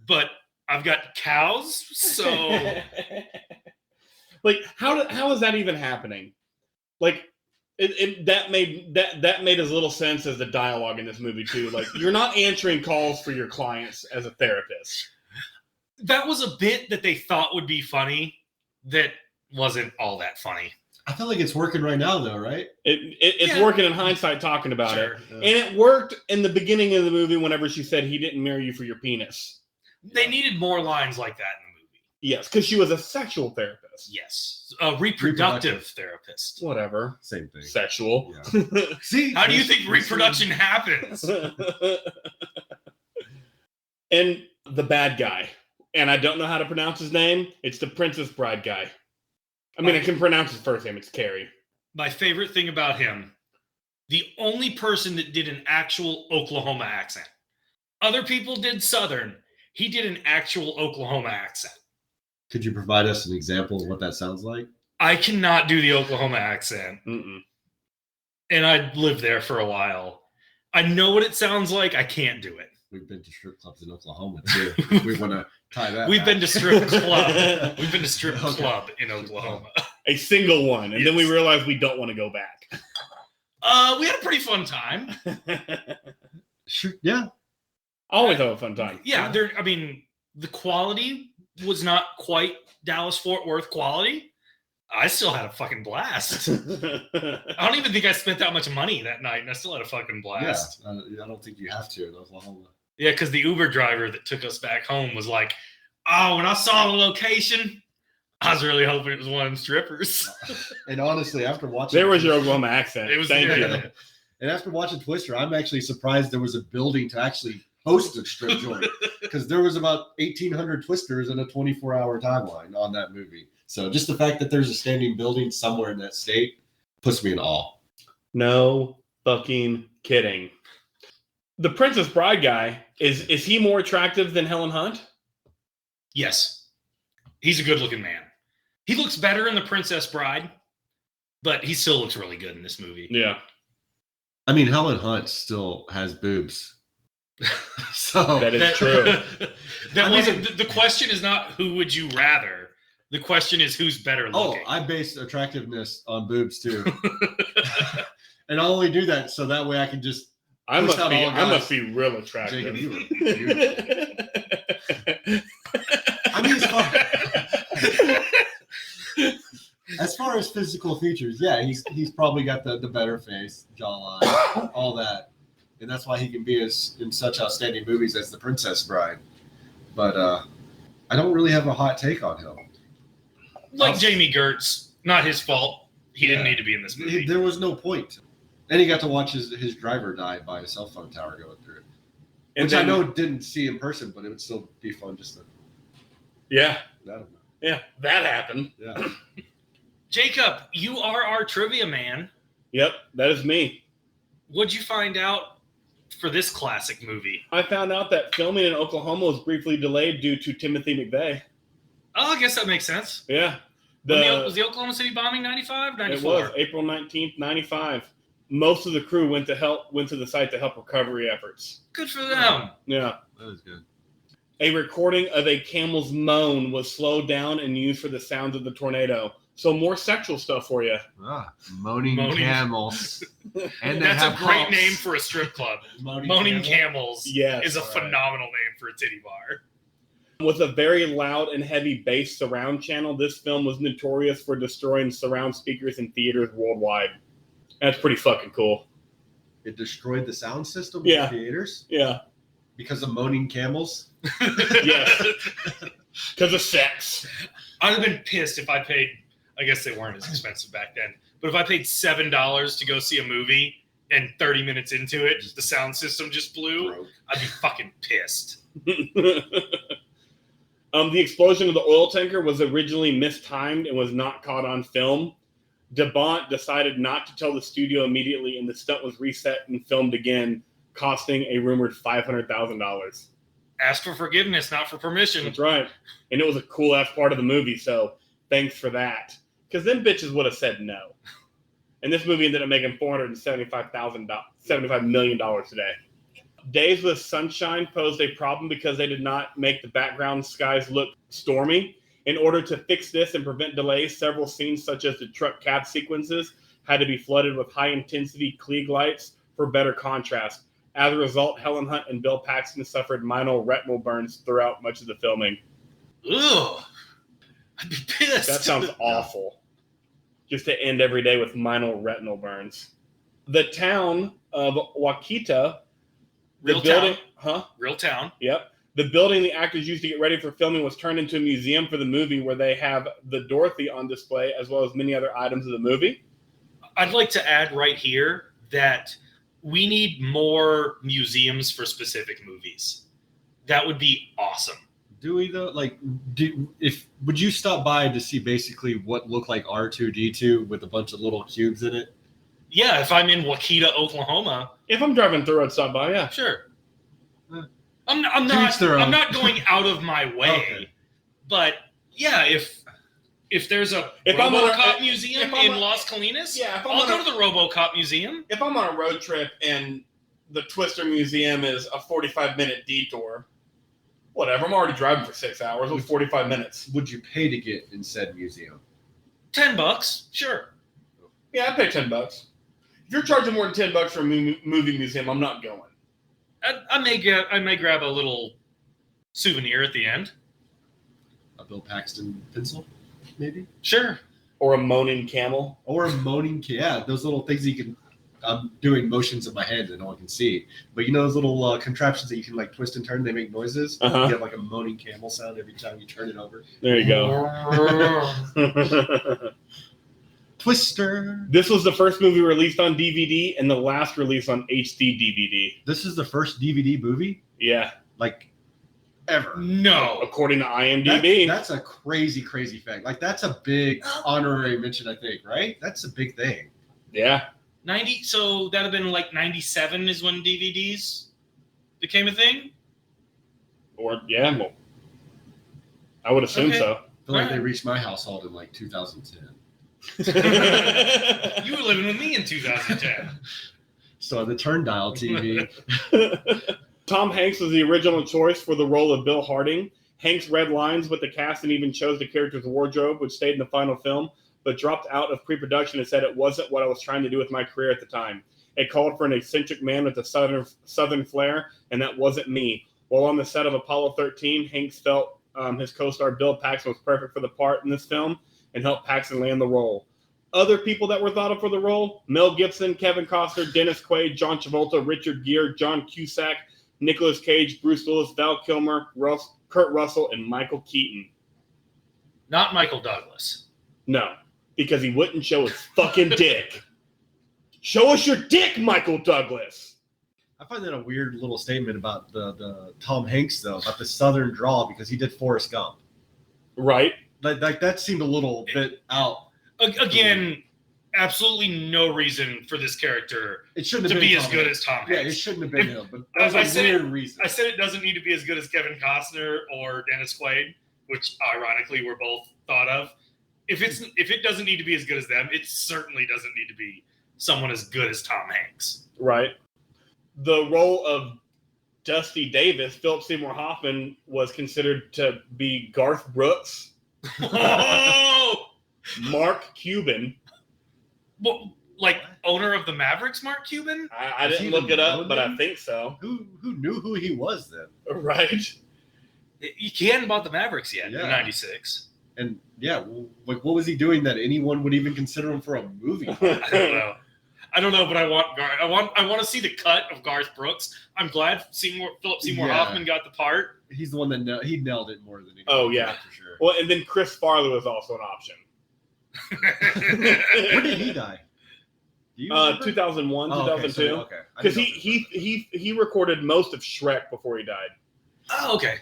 But I've got cows, so... Like, how is that even happening? Like, that made as little sense as the dialogue in this movie too. Like, you're not answering calls for your clients as a therapist. That was a bit that they thought would be funny that wasn't all that funny. I feel like it's working right now, though, right? It's working in hindsight talking about it. Yeah. And it worked in the beginning of the movie whenever she said he didn't marry you for your penis. They needed more lines like that in the movie. Yes, because she was a sexual therapist. Yes. A reproductive therapist. Whatever. Same thing. Sexual. Yeah. See, how do you think reproduction happens? And the bad guy. And I don't know how to pronounce his name. It's the Princess Bride guy. I mean, I can pronounce his first name. It's Carrie. My favorite thing about him, the only person that did an actual Oklahoma accent. Other people did Southern. He did an actual Oklahoma accent. Could you provide us an example of what that sounds like? I cannot do the Oklahoma accent. Mm-mm. And I lived there for a while. I know what it sounds like. I can't do it. We've been to strip clubs in Oklahoma, too. We want to tie that We've back. been to strip club. We've been to strip club in Oklahoma. A single one. And then we Yes. realized we don't want to go back. We had a pretty fun time. Sure, yeah. Always have a fun time. Yeah, the quality was not quite Dallas-Fort Worth quality. I still had a fucking blast. I don't even think I spent that much money that night, and I still had a fucking blast. Yeah, I don't think you have to in Oklahoma. Yeah, because the Uber driver that took us back home was like, oh, when I saw the location, I was really hoping it was one of them strippers. And honestly, after watching... There was your Oklahoma accent. It was, Thank you. And after watching Twister, I'm actually surprised there was a building to actually host a strip joint. Because there was about 1,800 Twisters in a 24-hour timeline on that movie. So just the fact that there's a standing building somewhere in that state puts me in awe. No fucking kidding. The Princess Bride guy, is he more attractive than Helen Hunt? Yes. He's a good-looking man. He looks better in The Princess Bride, but he still looks really good in this movie. Yeah. I mean, Helen Hunt still has boobs. So That is true. The question is not who would you rather. The question is who's better looking. I base attractiveness on boobs too. And I'll only do that so that way I can just I must be real attractive. Jacob, you were beautiful. I mean, as far as physical features, yeah, he's probably got the better face, jawline, all that. And that's why he can be in such outstanding movies as The Princess Bride. But I don't really have a hot take on him. Like Jamie Gertz, not his fault. He didn't need to be in this movie. There was no point. And he got to watch his driver die by a cell phone tower going through it. Which I know didn't see in person, but it would still be fun just to... Yeah. I don't know. Yeah, that happened. Yeah. Jacob, you are our trivia man. Yep, that is me. What'd you find out for this classic movie? I found out that filming in Oklahoma was briefly delayed due to Timothy McVeigh. Oh, I guess that makes sense. Yeah. Was the Oklahoma City bombing 95, 94? It was April 19th, 95. Most of the crew went to the site to help recovery efforts. Good for them. Yeah. That was good. A recording of a camel's moan was slowed down and used for the sounds of the tornado. So more sexual stuff for you. Moaning camels. And that's a great name for a strip club. Moaning Camels Yes, is a phenomenal name for a titty bar. With a very loud and heavy bass surround channel, this film was notorious for destroying surround speakers in theaters worldwide. That's pretty fucking cool. It destroyed the sound system in Yeah. the theaters Yeah. because of moaning camels. Yes. Because of sex. I'd have been pissed if I paid. I guess they weren't as expensive back then. But if I paid $7 to go see a movie and 30 minutes into it, the sound system just blew, Broke. I'd be fucking pissed. The explosion of the oil tanker was originally mistimed and was not caught on film. DeBont decided not to tell the studio immediately, and the stunt was reset and filmed again, costing a rumored $500,000. Ask for forgiveness, not for permission. That's right. And it was a cool-ass part of the movie, so thanks for that. Because them bitches would have said no. And this movie ended up making $475 million today. Days with sunshine posed a problem because they did not make the background skies look stormy. In order to fix this and prevent delays, several scenes, such as the truck cab sequences, had to be flooded with high-intensity Klieg lights for better contrast. As a result, Helen Hunt and Bill Paxton suffered minor retinal burns throughout much of the filming. Ugh. I'd be pissed. That sounds awful. Just to end every day with minor retinal burns. The town of Waukita, Real building, town. Real town. Yep. The building the actors used to get ready for filming was turned into a museum for the movie, where they have the Dorothy on display as well as many other items of the movie. I'd like to add right here that we need more museums for specific movies. That would be awesome. Do we though? Like, would you stop by to see basically what looked like R2D2 with a bunch of little cubes in it? Yeah, if I'm in Waukita, Oklahoma. If I'm driving through, I'd stop by, yeah. Sure. Uh, I'm each their own. I'm not going out of my way. Okay. But yeah, if there's a If I'm on a- RoboCop if- museum if I'm in on- Las Colinas, Yeah, if I'm I'll on go a- to the RoboCop museum. If I'm on a road trip and the Twister Museum is a 45-minute detour, whatever. I'm already driving for 6 hours. It was 45 minutes. Would you pay to get in said museum? $10, sure. Yeah, I'd pay $10. If you're charging more than $10 for a movie museum, I'm not going. I may grab a little souvenir at the end. A Bill Paxton pencil, maybe? Sure. Or a moaning camel. Or a moaning yeah, those little things you can. I'm doing motions of my hand and no one can see. But you know those little contraptions that you can like twist and turn, they make noises? Uh-huh. You have like a moaning camel sound every time you turn it over. There you go. Twister. This was the first movie released on DVD and the last release on HD DVD. This is the first DVD movie? Yeah. Like, ever. No. According to IMDb. That's a crazy, crazy fact. Like, that's a big honorary mention, I think, right? That's a big thing. Yeah. 90. So that'd have been like 97 is when DVDs became a thing. Or, yeah. Well, I would assume Okay. so. I feel like they Alright. reached my household in like 2010. You were living with me in 2010. So the Turndial TV. Tom Hanks was the original choice for the role of Bill Harding. Hanks read lines with the cast and even chose the character's wardrobe, which stayed in the final film, but dropped out of pre-production and said it wasn't what I was trying to do with my career at the time. It called for an eccentric man with a southern flair, and that wasn't me. While on the set of Apollo 13, Hanks felt his co-star Bill Paxton was perfect for the part in this film and helped Paxton land the role. Other people that were thought of for the role: Mel Gibson, Kevin Costner, Dennis Quaid, John Travolta, Richard Gere, John Cusack, Nicolas Cage, Bruce Willis, Val Kilmer, Kurt Russell, and Michael Keaton. Not Michael Douglas. No, because he wouldn't show his fucking dick. Show us your dick, Michael Douglas. I find that a weird little statement about the Tom Hanks, though, about the southern drawl, because he did Forrest Gump. Right. Like that seemed a little bit out. Again, absolutely no reason for this character It shouldn't to have been be as Tom good Hanks. as Tom Yeah, it Hanks. shouldn't have been him. But that I was said a it- weird reason. I said it doesn't need to be as good as Kevin Costner or Dennis Quaid, which ironically we're both thought of. If it doesn't need to be as good as them, it certainly doesn't need to be someone as good as Tom Hanks. Right. The role of Dusty Davis, Philip Seymour Hoffman, was considered to be Garth Brooks, Oh, Mark Cuban. well, like owner of the Mavericks, Mark Cuban. I Is didn't he look it up, known but I then? think so. Who knew who he was then? Right. He hadn't bought the Mavericks yet Yeah. in '96. And yeah, like what was he doing that anyone would even consider him for a movie? I don't know. I don't know, but I want Garth. I want to see the cut of Garth Brooks. I'm glad Philip Seymour Hoffman got the part. He's the one that he nailed it more than anyone. Oh yeah, for sure. Well, and then Chris Farley was also an option. When did he die? 2001, 2002. Okay. Because he recorded most of Shrek before he died. Oh, okay.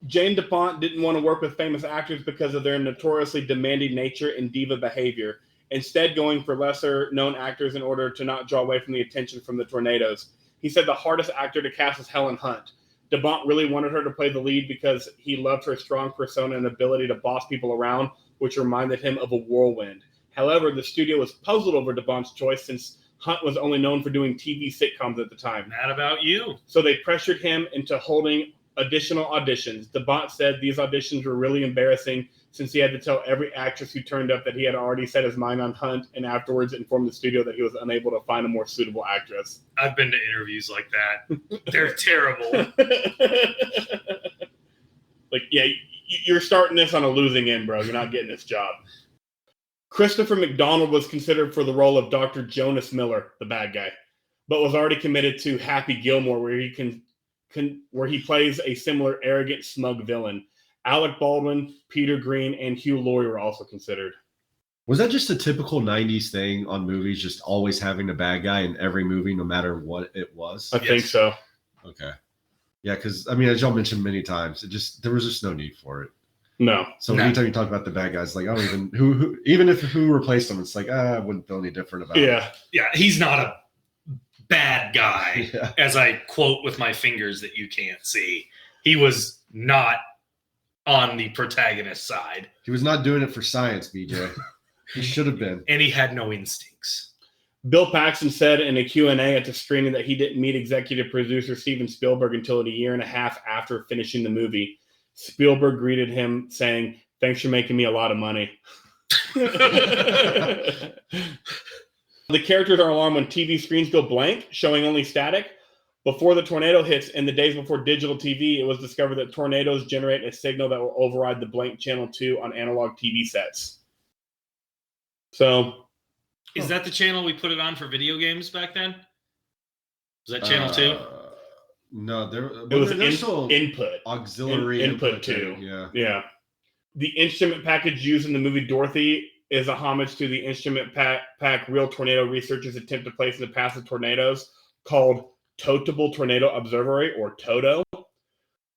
Jane DuPont didn't want to work with famous actors because of their notoriously demanding nature and diva behavior, instead going for lesser-known actors in order to not draw away from the attention from the tornadoes. He said the hardest actor to cast was Helen Hunt. DuPont really wanted her to play the lead because he loved her strong persona and ability to boss people around, which reminded him of a whirlwind. However, the studio was puzzled over DuPont's choice since Hunt was only known for doing TV sitcoms at the time. Mad about you. So they pressured him into holding additional auditions. DuPont said these auditions were really embarrassing since he had to tell every actress who turned up that he had already set his mind on Hunt and afterwards informed the studio that he was unable to find a more suitable actress. I've been to interviews like that. They're terrible. Like, yeah, you're starting this on a losing end, bro. You're not getting this job. Christopher McDonald was considered for the role of Dr. Jonas Miller, the bad guy, but was already committed to Happy Gilmore, where he plays a similar arrogant, smug villain. Alec Baldwin, Peter Green, and Hugh Laurie were also considered. Was that just a typical 90s thing on movies, just always having a bad guy in every movie, no matter what it was? I think so. Okay. Yeah, because, I mean, as y'all mentioned many times, there was just no need for it. No. So anytime you talk about the bad guys, like, I don't even, even if who replaced them, it's like, I wouldn't feel any different about it. Yeah, he's not a bad guy, as I quote with my fingers that you can't see. He was not on the protagonist side. He was not doing it for science, BJ. He should have been. And he had no instincts. Bill Paxton said in a Q&A at the screening that he didn't meet executive producer Steven Spielberg until a year and a half after finishing the movie. Spielberg greeted him saying, "Thanks for making me a lot of money." The characters are alarmed when TV screens go blank, showing only static. Before the tornado hits and the days before digital TV, it was discovered that tornadoes generate a signal that will override the blank channel 2 on analog TV sets. So, is that the channel we put it on for video games back then? Was that channel 2? No, it was input. Auxiliary input 2. Yeah. The instrument package used in the movie Dorothy is a homage to the instrument pack real tornado researchers attempt to place in the path of tornadoes, called Totable Tornado Observatory, or TOTO.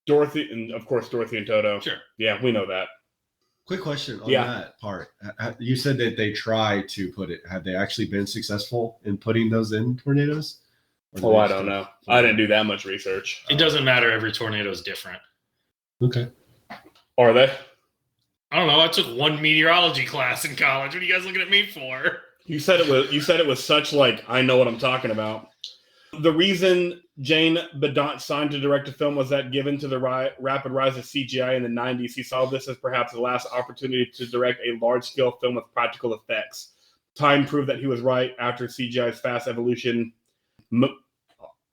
Dorothy and Toto. Sure. Yeah, we know that. Quick question on that part. You said that they tried to put it. Have they actually been successful in putting those in tornadoes? Oh, I don't know. I didn't do that much research. It doesn't matter. Every tornado is different. Okay. Are they? I don't know. I took one meteorology class in college. What are you guys looking at me for? You said it was such like, I know what I'm talking about. The reason Jane Bedant signed to direct a film was that given to the rapid rise of CGI in the 90s, he saw this as perhaps the last opportunity to direct a large-scale film with practical effects. Time proved that he was right after CGI's fast evolution,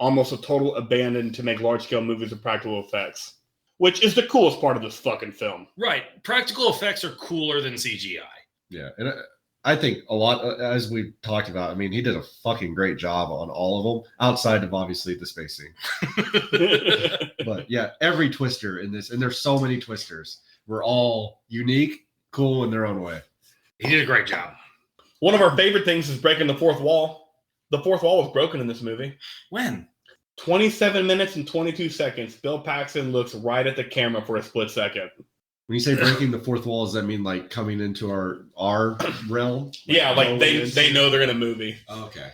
almost a total abandon to make large-scale movies with practical effects, which is the coolest part of this fucking film. Right. Practical effects are cooler than CGI. Yeah, and I think a lot, as we talked about, I mean, he did a fucking great job on all of them, outside of obviously the spacing. But yeah, every twister in this, and there's so many twisters, were all unique, cool in their own way. He did a great job. One of our favorite things is breaking the fourth wall. The fourth wall was broken in this movie. When? 27 minutes and 22 seconds. Bill Paxton looks right at the camera for a split second. When you say breaking the fourth wall, does that mean like coming into our realm? Yeah, like they know they're in a movie. Oh, okay.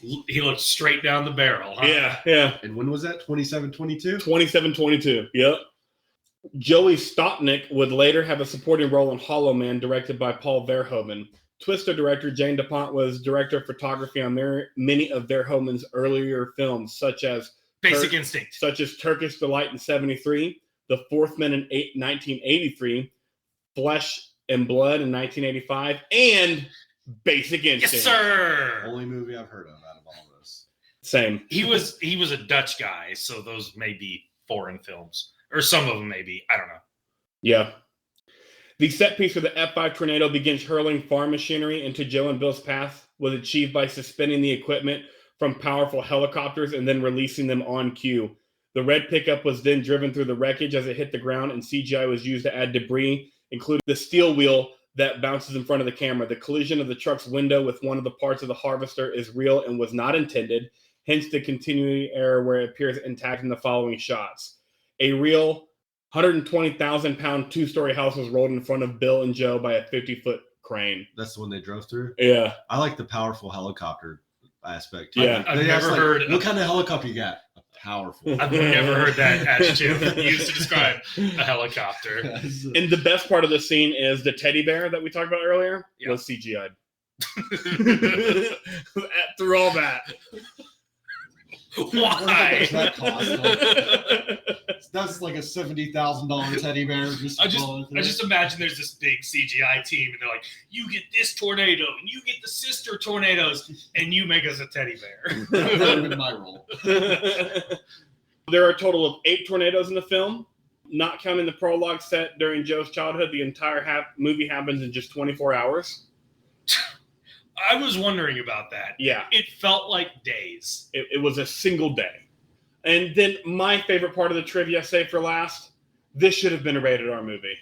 He looked straight down the barrel, huh? Yeah. And when was that? 27-22? 27-22, yep. Joey Stopnick would later have a supporting role in Hollow Man, directed by Paul Verhoeven. Twister director Jane DuPont was director of photography on many of Verhoeven's earlier films, such as Basic Instinct. Such as Turkish Delight in 1973, The Fourth Man in 1983, Flesh and Blood in 1985, and Basic Instinct. Yes, sir. Only movie I've heard of out of all of those. Same. He was a Dutch guy, so those may be foreign films, or some of them may be. I don't know. Yeah. The set piece for the F5 tornado begins hurling farm machinery into Joe and Bill's path. was achieved by suspending the equipment from powerful helicopters and then releasing them on cue. The red pickup was then driven through the wreckage as it hit the ground, and CGI was used to add debris, including the steel wheel that bounces in front of the camera. The collision of the truck's window with one of the parts of the harvester is real and was not intended, hence the continuity error where it appears intact in the following shots. A real 120,000-pound two-story house was rolled in front of Bill and Joe by a 50-foot crane. That's the one they drove through? Yeah. I like the powerful helicopter aspect too. Yeah. I've never heard. What kind of helicopter you got? A powerful. I've never heard that adjective used to describe a helicopter. And the best part of the scene is the teddy bear that we talked about earlier was CGI'd. Through all that. Why? That cost? That's like a $70,000 teddy bear. I just imagine there's this big CGI team, and they're like, "You get this tornado, and you get the sister tornadoes, and you make us a teddy bear." That would have been my role. There are a total of 8 tornadoes in the film, not counting the prologue set during Joe's childhood. The entire movie happens in just 24 hours. I was wondering about that. Yeah. It felt like days. It was a single day. And then my favorite part of the trivia, save for last, this should have been a rated R movie.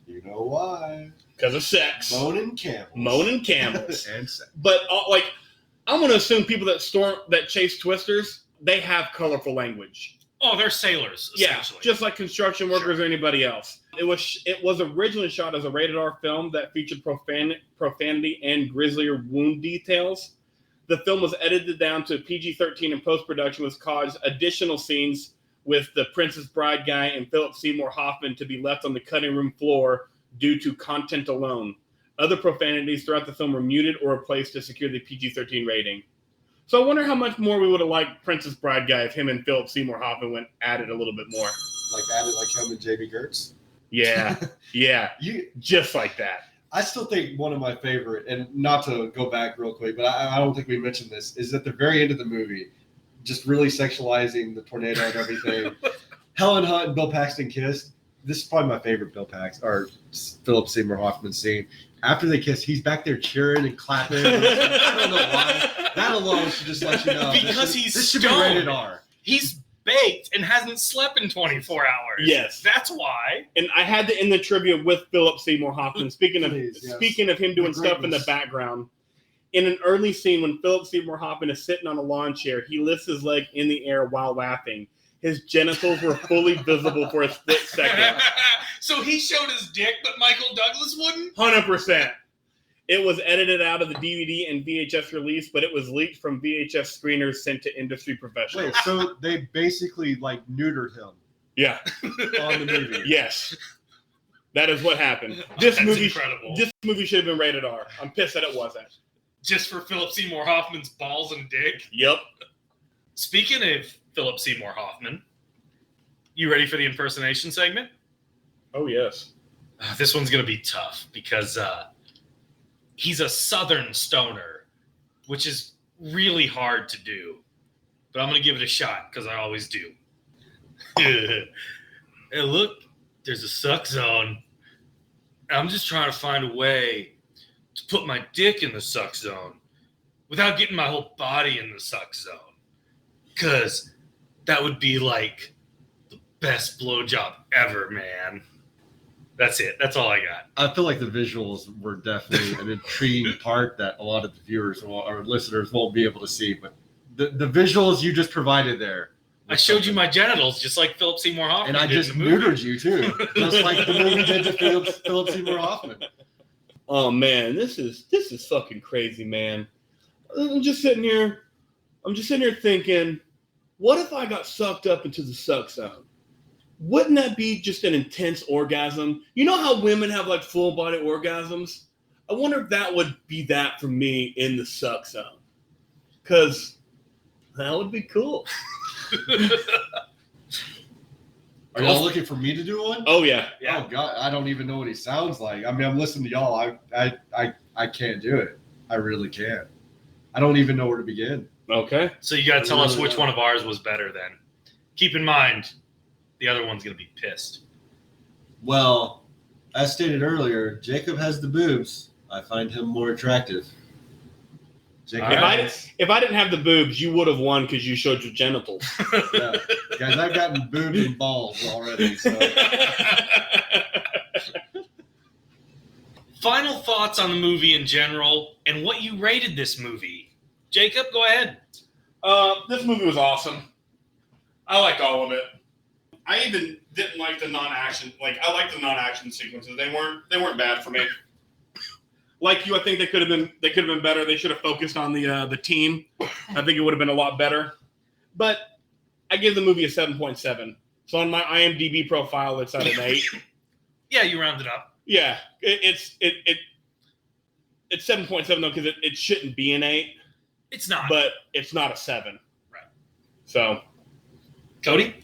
You know why? Because of sex. Moaning camels. Moaning camels. And sex. But I'm going to assume people that chase twisters, they have colorful language. Oh, they're sailors, essentially. Yeah, just like construction workers or anybody else. It was originally shot as a rated R film that featured profanity and grislier wound details. The film was edited down to PG-13 in post-production, which caused additional scenes with the Princess Bride guy and Philip Seymour Hoffman to be left on the cutting room floor due to content alone. Other profanities throughout the film were muted or replaced to secure the PG-13 rating. So I wonder how much more we would have liked Princess Bride guy if him and Philip Seymour Hoffman added a little bit more. Like added like him and Jamie Gertz? Yeah, yeah, just like that. I still think one of my favorite, and not to go back real quick, but I don't think we mentioned this, is at the very end of the movie, just really sexualizing the tornado and everything. Helen Hunt and Bill Paxton kissed. This is probably my favorite Philip Seymour Hoffman scene. After they kiss, he's back there cheering and clapping. I don't know why. That alone should just let you know. Because this should be rated R. He's baked and hasn't slept in 24 hours. Yes. That's why. And I had to end the trivia with Philip Seymour Hoffman. Speaking of him doing stuff in the background, in an early scene when Philip Seymour Hoffman is sitting on a lawn chair, he lifts his leg in the air while laughing. His genitals were fully visible for a split second. So he showed his dick, but Michael Douglas wouldn't? 100%. It was edited out of the DVD and VHS release, but it was leaked from VHS screeners sent to industry professionals. Wait, so they basically like neutered him Yeah. on the movie? Yes. That is what happened. This movie should have been rated R. I'm pissed that it wasn't. Just for Philip Seymour Hoffman's balls and dick? Yep. Speaking of Philip Seymour Hoffman, you ready for the impersonation segment? Oh, yes. This one's going to be tough because he's a Southern stoner, which is really hard to do. But I'm going to give it a shot because I always do. Hey, look, there's a suck zone. I'm just trying to find a way to put my dick in the suck zone without getting my whole body in the suck zone. Because that would be like the best blowjob ever, man. That's it. That's all I got. I feel like the visuals were definitely an intriguing part that a lot of the viewers or listeners won't be able to see. But the visuals you just provided there. I showed you my genitals just like Philip Seymour Hoffman. And I just neutered you too. Just like the movie did to Philip Seymour Hoffman. Oh man, this is fucking crazy, man. I'm just sitting here thinking, what if I got sucked up into the suck zone? Wouldn't that be just an intense orgasm? You know how women have like full body orgasms? I wonder if that would be that for me in the suck zone. Because that would be cool. Are y'all looking for me to do one? Oh yeah. Oh God, I don't even know what he sounds like. I mean, I'm listening to y'all. I can't do it. I really can't. I don't even know where to begin. Okay. So you got to tell us which one of ours was better then. Keep in mind, the other one's going to be pissed. Well, as stated earlier, Jacob has the boobs. I find him more attractive. Jake, If I didn't have the boobs, you would have won because you showed your genitals. yeah. Guys, I've gotten boobs and balls already. So. Final thoughts on the movie in general and what you rated this movie. Jacob, go ahead. This movie was awesome. I liked all of it. I even didn't like the non-action. Like, I liked the non-action sequences. They weren't bad for me. Like you, I think they could have been better. They should have focused on the team. I think it would have been a lot better. But I give the movie a 7.7. So on my IMDb profile, it's at an 8. Yeah, you rounded up. Yeah, it's 7.7 though because it shouldn't be an 8. It's not, but it's not a 7. Right. So, Cody,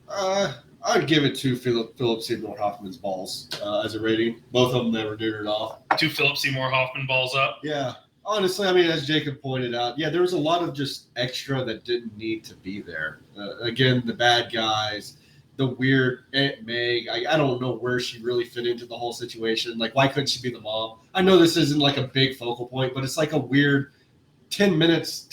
I'd give it to Philip Seymour Hoffman's balls as a rating. Both of them they were neutered off. 2 Philip Seymour Hoffman balls up. Yeah, honestly, I mean, as Jacob pointed out, yeah, there was a lot of just extra that didn't need to be there. Again, the bad guys. The weird Aunt Meg, I don't know where she really fit into the whole situation. Like, why couldn't she be the mom? I know this isn't like a big focal point, but it's like a weird 15 minutes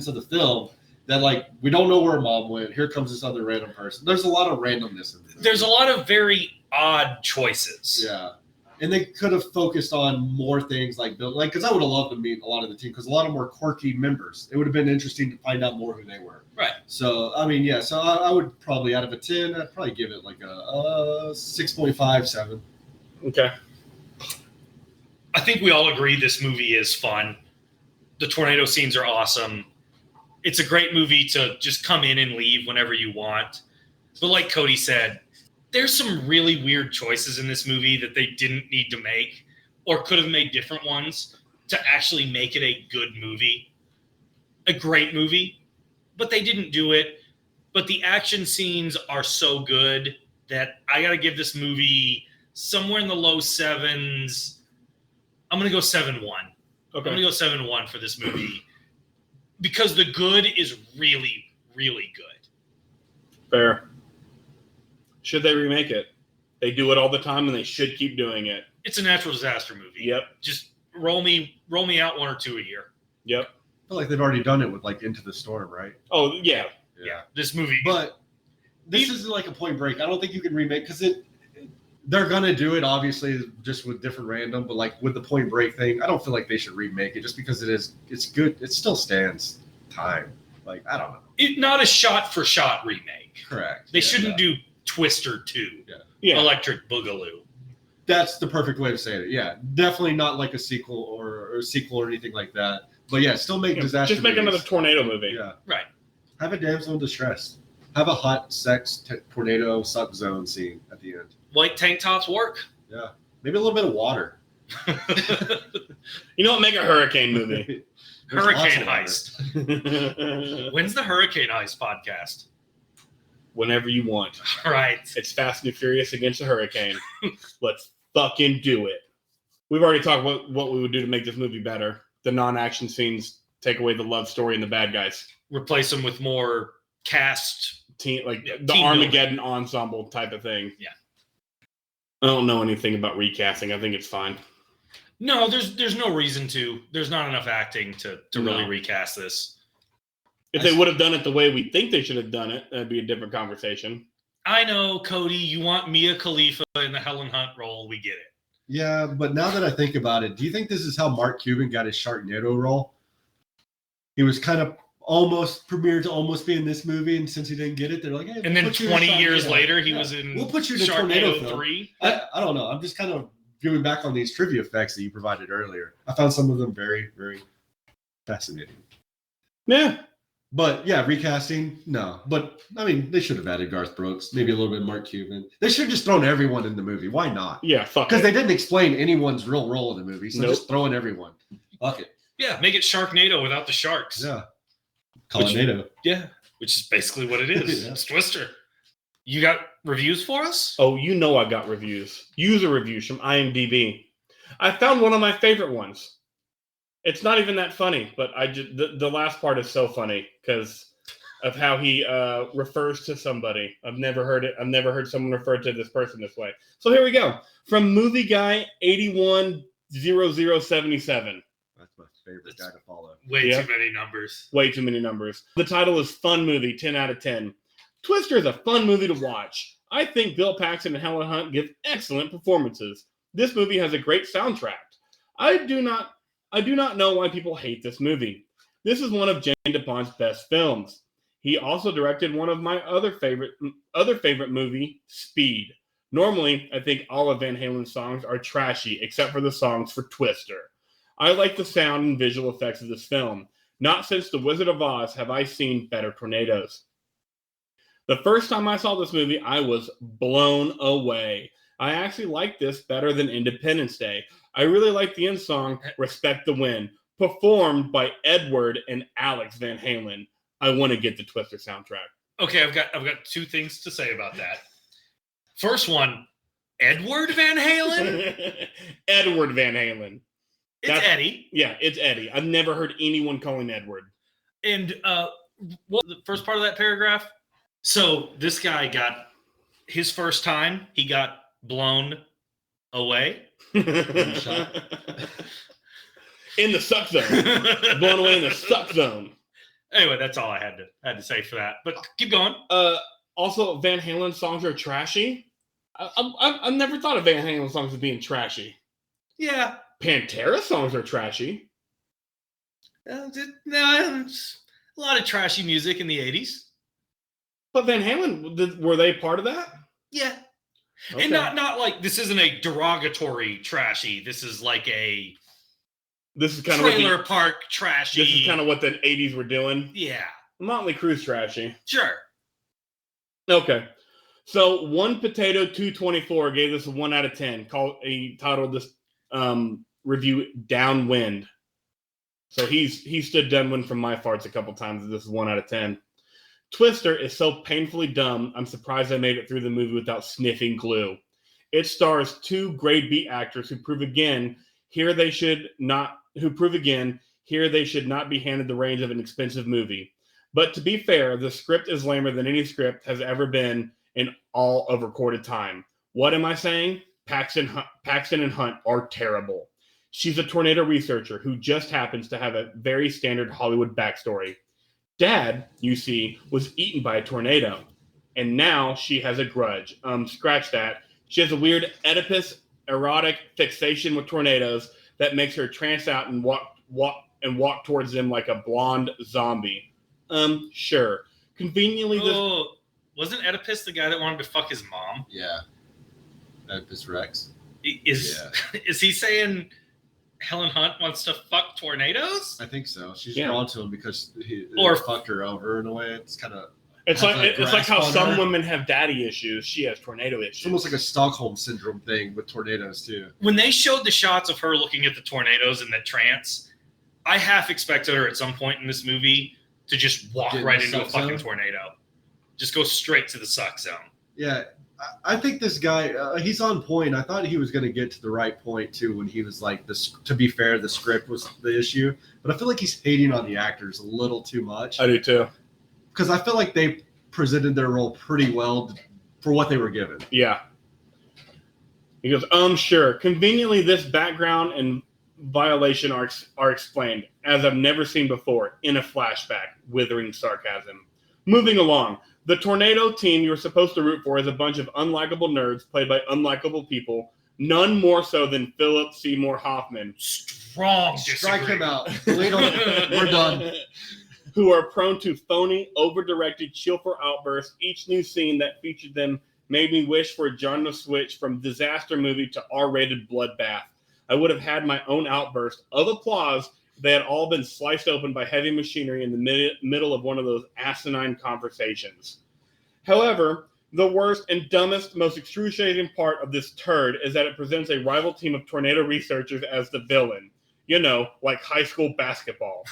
of the film that, like, we don't know where mom went. Here comes this other random person. There's a lot of randomness in this. There's a lot of very odd choices. Yeah. And they could have focused on more things like Bill, like, because I would have loved to meet a lot of the team because a lot of them were quirky members. It would have been interesting to find out more who they were. Right. So, I mean, yeah, so I would probably, out of a 10, I'd probably give it like a 6.5, 7. Okay. I think we all agree this movie is fun. The tornado scenes are awesome. It's a great movie to just come in and leave whenever you want. But like Cody said, there's some really weird choices in this movie that they didn't need to make or could have made different ones to actually make it a good movie, a great movie, but they didn't do it. But the action scenes are so good that I got to give this movie somewhere in the low 7s. I'm going to go 7-1. Okay. I'm going to go 7-1 for this movie because the good is really, really good. Fair. Should they remake it? They do it all the time, and they should keep doing it. It's a natural disaster movie. Yep. Just roll me out 1 or 2 a year. Yep. I feel like they've already done it with like Into the Storm, right? Oh yeah. Yeah. This movie, but this isn't like a Point Break. I don't think you can remake because they're gonna do it obviously just with different random, but like with the Point Break thing, I don't feel like they should remake it just because it's good. It still stands time. Like, I don't know. Not a shot for shot remake. Correct. They shouldn't do Twister 2. Yeah. Electric Boogaloo. That's the perfect way of saying it. Yeah, definitely not like a sequel or anything like that. But yeah, still make disaster. Just make movies. another tornado movie. Yeah. Right. Have a damsel in distress. Have a hot sex tornado suck zone scene at the end. White tank tops work. Yeah. Maybe a little bit of water. You know what? Make a hurricane movie. Hurricane Heist. When's the Hurricane Heist podcast? Whenever you want. All right. It's Fast and Furious against a hurricane. Let's fucking do it. We've already talked about what we would do to make this movie better. The non-action scenes take away the love story and the bad guys. Replace them with more cast. The team Armageddon building. ensemble type of thing. Yeah. I don't know anything about recasting. I think it's fine. No, there's no reason to. There's not enough acting to really recast this. If they would have done it the way we think they should have done it, that'd be a different conversation. I know, Cody, you want Mia Khalifa in the Helen Hunt role. We get it. Yeah, but now that I think about it, do you think this is how Mark Cuban got his Sharknado role? He was kind of almost premiered to almost be in this movie, and since he didn't get it, they're like, hey, and then 20 years later, he was in we'll put you in Tornado Sharknado 3. I don't know. I'm just kind of giving back on these trivia facts that you provided earlier. I found some of them very, very fascinating. Yeah. But yeah, recasting, no. But I mean, they should have added Garth Brooks, maybe a little bit Mark Cuban. They should have just thrown everyone in the movie. Why not? Yeah, fuck it. Because they didn't explain anyone's real role in the movie, so Nope. just throw in everyone. Fuck it. Yeah, make it Sharknado without the sharks. Yeah. Call it NATO. Yeah, which is basically what it is. Yeah. It's Twister. You got reviews for us? Oh, you know I got reviews. User reviews from IMDb. I found one of my favorite ones. It's not even that funny, but the last part is so funny because of how he refers to somebody. I've never heard it. I've never heard someone refer to this person this way. So here we go. From Movie Guy 810077. That's my favorite guy to follow. Way too many numbers. Way too many numbers. The title is Fun Movie, 10 out of 10. Twister is a fun movie to watch. I think Bill Paxton and Helen Hunt give excellent performances. This movie has a great soundtrack. I do not know why people hate this movie. This is one of Jane DePon's best films. He also directed one of my other favorite movie, Speed. Normally, I think all of Van Halen's songs are trashy, except for the songs for Twister. I like the sound and visual effects of this film. Not since The Wizard of Oz have I seen better tornadoes. The first time I saw this movie, I was blown away. I actually liked this better than Independence Day. I really like the end song, Respect the Wind, performed by Edward and Alex Van Halen. I want to get the Twister soundtrack. Okay, I've got 2 things to say about that. First one, Edward Van Halen? Edward Van Halen. It's Eddie. Yeah, it's Eddie. I've never heard anyone call him Edward. And what the first part of that paragraph? So this guy got his first time, he got blown away. In the suck zone. Blown away in the suck zone. Anyway, that's all I had to say for that. But keep going. Also, Van Halen songs are trashy. I've never thought of Van Halen songs as being trashy. Yeah. Pantera songs are trashy. No, a lot of trashy music in the 80s. But Van Halen, were they part of that? Yeah. Okay. And not like, this isn't a derogatory trashy. This is like a kind of trailer park trashy. This is kind of what the 80s were doing. Yeah. Motley Crue's trashy. Sure. Okay. So One Potato 224 gave this a 1 out of 10. He titled this review Downwind. So he stood downwind from my farts a couple times. This is 1 out of 10. Twister is so painfully dumb, I'm surprised I made it through the movie without sniffing glue. It stars 2 grade B actors who prove again here they should not be handed the reins of an expensive movie. But to be fair, the script is lamer than any script has ever been in all of recorded time. What am I saying? Paxton and Hunt are terrible. She's a tornado researcher who just happens to have a very standard Hollywood backstory. Dad, you see, was eaten by a tornado, and now she has a grudge. Scratch that. She has a weird Oedipus erotic fixation with tornadoes that makes her trance out and walk towards them like a blonde zombie. Sure. Conveniently, wasn't Oedipus the guy that wanted to fuck his mom? Yeah. Oedipus Rex. Is he saying Helen Hunt wants to fuck tornadoes? I think so. She's drawn to him because he fucked her over in a way. It's kind of it's like how some women have daddy issues. She has tornado issues. It's almost like a Stockholm syndrome thing with tornadoes too. When they showed the shots of her looking at the tornadoes in that trance, I half expected her at some point in this movie to just walk right into a fucking tornado. Just go straight to the suck zone. Yeah. I think this guy, he's on point. I thought he was going to get to the right point, too, when he was like, to be fair, the script was the issue. But I feel like he's hating on the actors a little too much. I do, too. Because I feel like they presented their role pretty well for what they were given. Yeah. He goes, sure. Conveniently, this background and violation are explained, as I've never seen before, in a flashback. Withering sarcasm. Moving along. The tornado team you're supposed to root for is a bunch of unlikable nerds played by unlikable people, none more so than Philip Seymour Hoffman. Strike him out. We're done. Who are prone to phony, over-directed, chill-for outbursts. Each new scene that featured them made me wish for a genre switch from disaster movie to R-rated bloodbath. I would have had my own outburst of applause. They had all been sliced open by heavy machinery in the middle of one of those asinine conversations. However, the worst and dumbest, most excruciating part of this turd is that it presents a rival team of tornado researchers as the villain. You know, like high school basketball.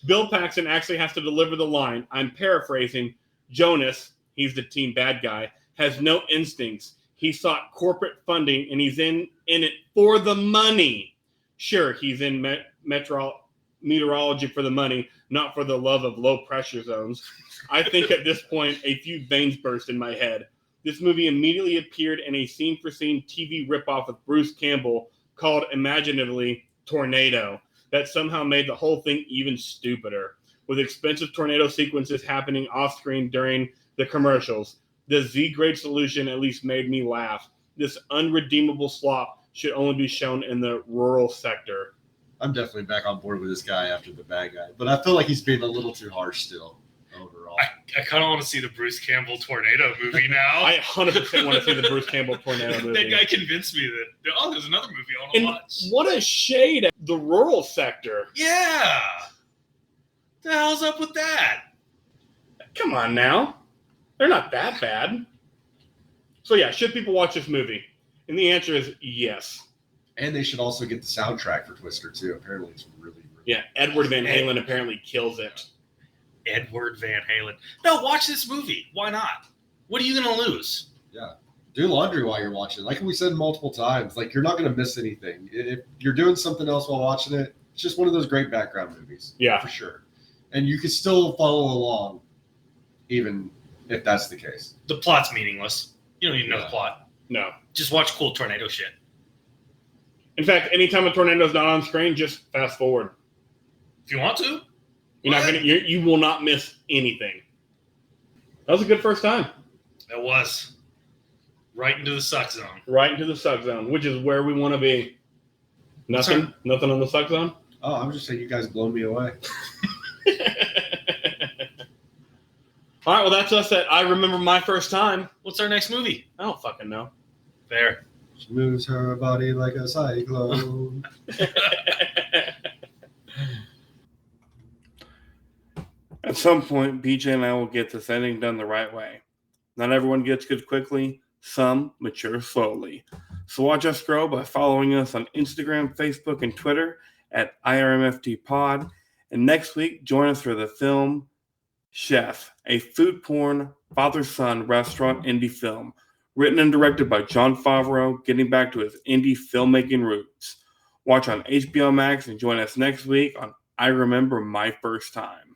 Bill Paxton actually has to deliver the line, I'm paraphrasing, Jonas, he's the team bad guy, has no instincts. He sought corporate funding and he's in it for the money. Sure, he's in meteorology for the money, not for the love of low pressure zones. I think at this point, a few veins burst in my head. This movie immediately appeared in a scene-for-scene TV ripoff with Bruce Campbell called imaginatively tornado that somehow made the whole thing even stupider, with expensive tornado sequences happening off-screen during the commercials. The Z-grade solution at least made me laugh. This unredeemable slop should only be shown in the rural sector. I'm definitely back on board with this guy after the bad guy, but I feel like he's being a little too harsh still overall. I kind of want to see the Bruce Campbell tornado movie now. I 100% want to see the Bruce Campbell tornado movie. That guy convinced me that, oh, there's another movie I want to And watch. what a shade at the rural sector. Yeah. The hell's up with that? Come on now. They're not that bad. So yeah, should people watch this movie? And the answer is yes. And they should also get the soundtrack for Twister too. Apparently it's really, really Yeah, Edward Van Halen apparently kills it. Edward Van Halen. No, watch this movie. Why not? What are you going to lose? Yeah. Do laundry while you're watching it. Like we said multiple times, like you're not going to miss anything. If you're doing something else while watching it, it's just one of those great background movies. Yeah. For sure. And you can still follow along even if that's the case. The plot's meaningless. You don't even know the plot. No. Just watch cool tornado shit. In fact, anytime a tornado's not on screen, just fast forward. If you want to. You're not gonna. You will not miss anything. That was a good first time. That was. Right into the suck zone. Right into the suck zone, which is where we want to be. Nothing. Sorry. Nothing on the suck zone. Oh, I'm just saying you guys blow me away. All right. Well, that's us. At I remember my first time. What's our next movie? I don't fucking know. There. She moves her body like a cyclone. At some point, BJ and I will get this ending done the right way. Not everyone gets good quickly. Some mature slowly. So watch us grow by following us on Instagram, Facebook, and Twitter at IRMFTpod. And next week, join us for the film Chef, a food porn father-son restaurant indie film. Written and directed by Jon Favreau, getting back to his indie filmmaking roots. Watch on HBO Max and join us next week on I Remember My First Time.